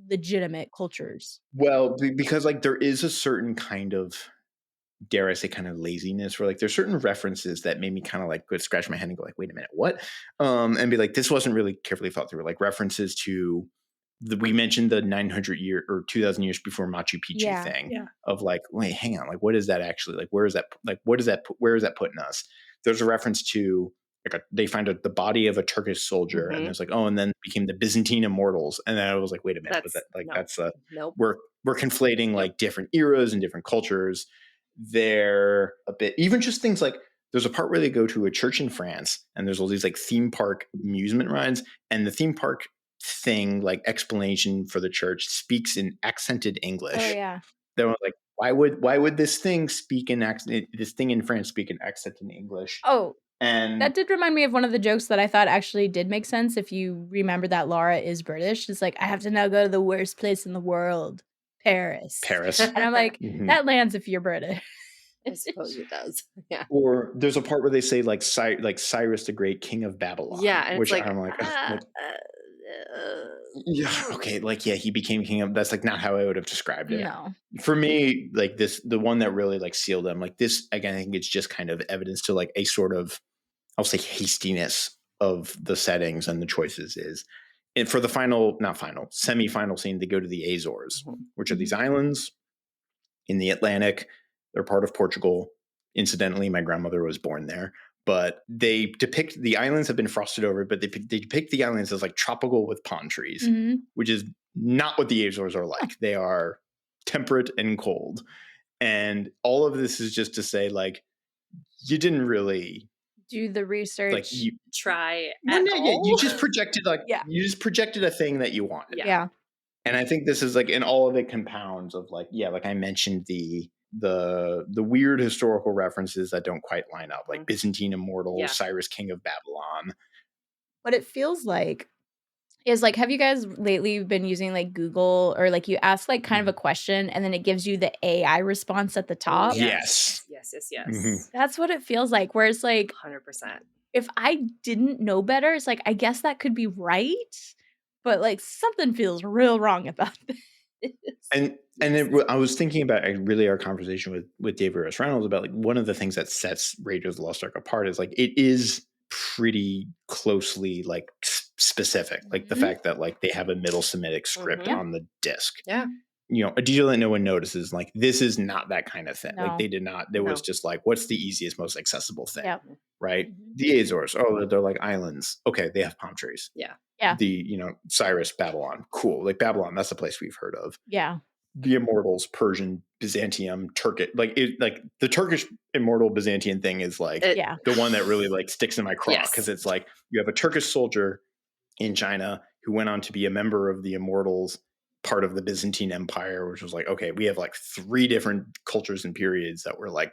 legitimate cultures. Well, because like there is a certain kind of, dare I say, kind of laziness where like there's certain references that made me kind of like go scratch my head and go like, wait a minute, what? And be like, this wasn't really carefully thought through. Like references to we mentioned the 900 year or 2000 years before Machu Picchu thing of like, wait, hang on, like what is that actually like? Where is that? Like what is that? Where is that putting us? There's a reference to like they find the body of a Turkish soldier, and there's like, oh, and then became the Byzantine immortals, and then I was like, wait a minute, that's we're conflating like different eras and different cultures. They're a bit even just things like there's a part where they go to a church in France, and there's all these like theme park amusement rides, and the theme park thing like explanation for the church speaks in accented English. Oh yeah. They were like, why would this thing speak in accent? This thing in France speak in accented English? Oh, and that did remind me of one of the jokes that I thought actually did make sense. If you remember that Lara is British, it's like I have to now go to the worst place in the world, Paris. And I'm like, that lands if you're British. I suppose it does. Yeah. Or there's a part where they say like Cyrus the Great, King of Babylon. Yeah, and which it's like, I'm like, yeah, okay, like yeah, he became king of. That's like not how I would have described it. No. For me, like the one that really like sealed them, like this again, I think it's just kind of evidence to like a sort of, I'll say, hastiness of the settings and the choices is. And for the semi-final scene, they go to the Azores, which are these islands in the Atlantic. They're part of Portugal. Incidentally, my grandmother was born there. But they depict the islands have been frosted over, but they depict the islands as like tropical with palm trees, which is not what the Azores are like. They are temperate and cold. And all of this is just to say, like, you didn't really do the research. Like you try you just projected you just projected a thing that you wanted. Yeah. And I think this is like, and all of it compounds of like, yeah, like I mentioned the weird historical references that don't quite line up, like Byzantine immortals, Cyrus King of Babylon. What it feels like is like, have you guys lately been using like Google or like you ask like kind of a question and then it gives you the AI response at the top? Yes. That's what it feels like. Where it's like 100%. If I didn't know better, it's like I guess that could be right, but like something feels real wrong about this. I was thinking about really our conversation with David S. Reynolds about like one of the things that sets Raiders of the Lost Ark apart is like it is pretty closely like specific, like the fact that like they have a Middle Semitic script on the disc. Yeah. You know, a detail that no one notices, like this is not that kind of thing. No. Like they did not, there was just like, what's the easiest, most accessible thing? Yep. Right? The Azores, they're like islands. Okay, they have palm trees. Yeah. The, Cyrus, Babylon, cool. Like Babylon, that's a place we've heard of. Yeah. The Immortals, Persian, Byzantium, Turkish, like the Turkish immortal Byzantine thing is like the one that really like sticks in my craw because it's like you have a Turkish soldier in China who went on to be a member of the Immortals, part of the Byzantine Empire, which was like, okay, we have like 3 different cultures and periods that were like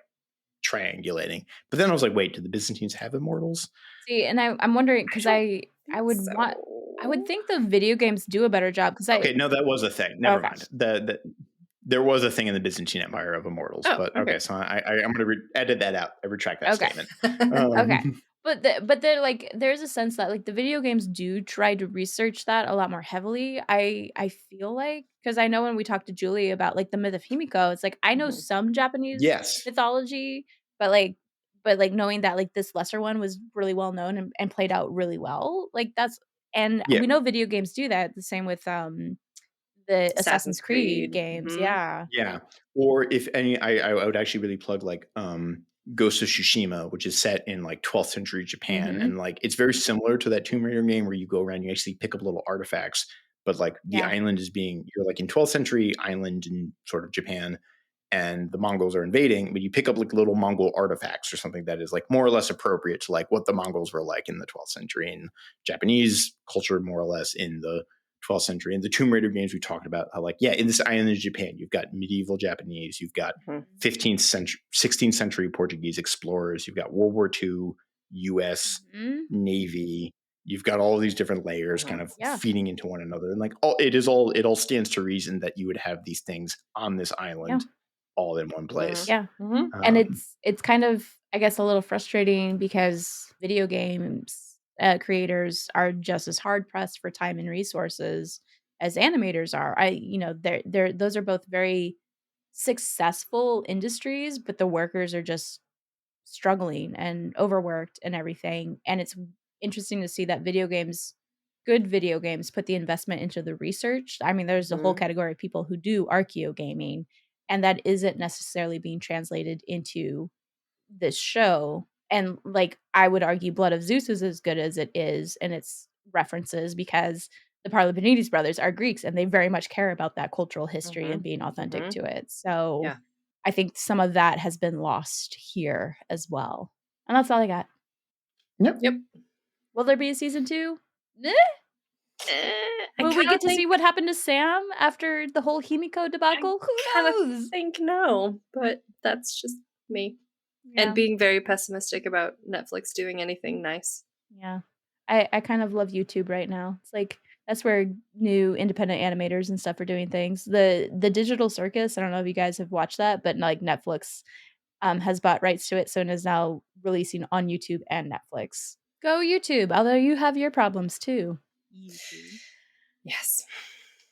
triangulating. But then I was like, wait, did the Byzantines have immortals? See, and I'm wondering because I would think the video games do a better job because no, that was a thing. Never mind. There was a thing in the Byzantine Empire of immortals, but okay, so I'm going to edit that out. I retract that statement. Okay. But they're like, there's a sense that like the video games do try to research that a lot more heavily. I feel like, because I know when we talked to Julie about like the myth of Himiko, it's like I know some Japanese mythology, but knowing that like this lesser one was really well known and played out really well, like that's we know video games do that. The same with the Assassin's Creed games, yeah. Or if any, I would actually really plug like Ghost of Tsushima, which is set in like 12th century Japan. And like, it's very similar to that Tomb Raider game where you go around, you actually pick up little artifacts, but like the island is you're like in 12th century island in sort of Japan. and the Mongols are invading, but you pick up like little Mongol artifacts or something that is like more or less appropriate to like what the Mongols were like in the 12th century and Japanese culture more or less in the 12th century. And the Tomb Raider games we talked about, how like, in this island of Japan, you've got medieval Japanese, you've got 15th century, 16th century Portuguese explorers, you've got World War II, US Navy, you've got all these different layers kind of feeding into one another. And like it all stands to reason that you would have these things on this island all in one place. Yeah. And it's kind of, I guess, a little frustrating because video games creators are just as hard pressed for time and resources as animators are. Those are both very successful industries, but the workers are just struggling and overworked and everything. And it's interesting to see that good video games put the investment into the research. I mean, there's a whole category of people who do archeo gaming, and that isn't necessarily being translated into this show. And like, I would argue Blood of Zeus is as good as it is in its references because the Paralipanides brothers are Greeks and they very much care about that cultural history and being authentic to it. So I think some of that has been lost here as well. And that's all I got. Yep. Will there be a season 2? Will we get to see what happened to Sam after the whole Himiko debacle? Who knows? I think no, but that's just me. And being very pessimistic about Netflix doing anything nice. Yeah. I kind of love YouTube right now. It's like, that's where new independent animators and stuff are doing things. The Digital Circus, I don't know if you guys have watched that, but like Netflix has bought rights to it, so it is now releasing on YouTube and Netflix. Go YouTube, although you have your problems too. YouTube. Yes.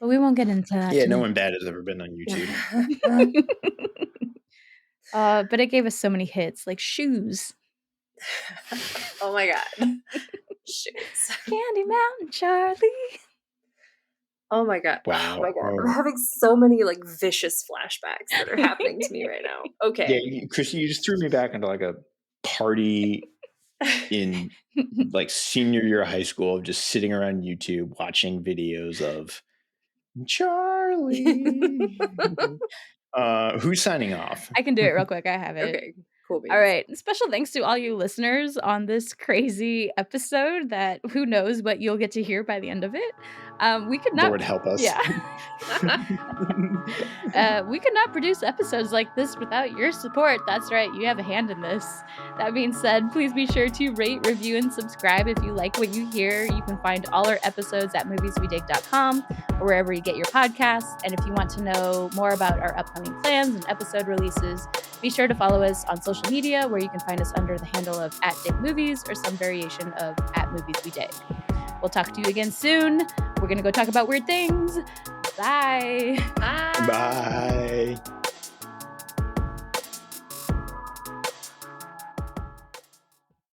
But we won't get into that. Yeah, no one bad has ever been on YouTube. But it gave us so many hits, like Shoes. Oh my god. Shoes. Candy Mountain Charlie. Oh my god. Wow. Oh my god. I'm having so many like vicious flashbacks that are happening to me right now. Okay. Yeah, Christie, you just threw me back into like a party in like senior year of high school of just sitting around YouTube watching videos of Charlie. Who's signing off? I can do it real quick. I have it. Okay, cool. All right. Special thanks to all you listeners on this crazy episode that who knows what you'll get to hear by the end of it. We could not... Lord help us. Yeah. We could not produce episodes like this without your support. That's right. You have a hand in this. That being said, please be sure to rate, review, and subscribe if you like what you hear. You can find all our episodes at movieswedig.com or wherever you get your podcasts. And if you want to know more about our upcoming plans and episode releases, be sure to follow us on social media where you can find us under the handle of @DigMovies or some variation of @MoviesWeDig. We'll talk to you again soon. We're going to go talk about weird things. Bye. Bye. Bye.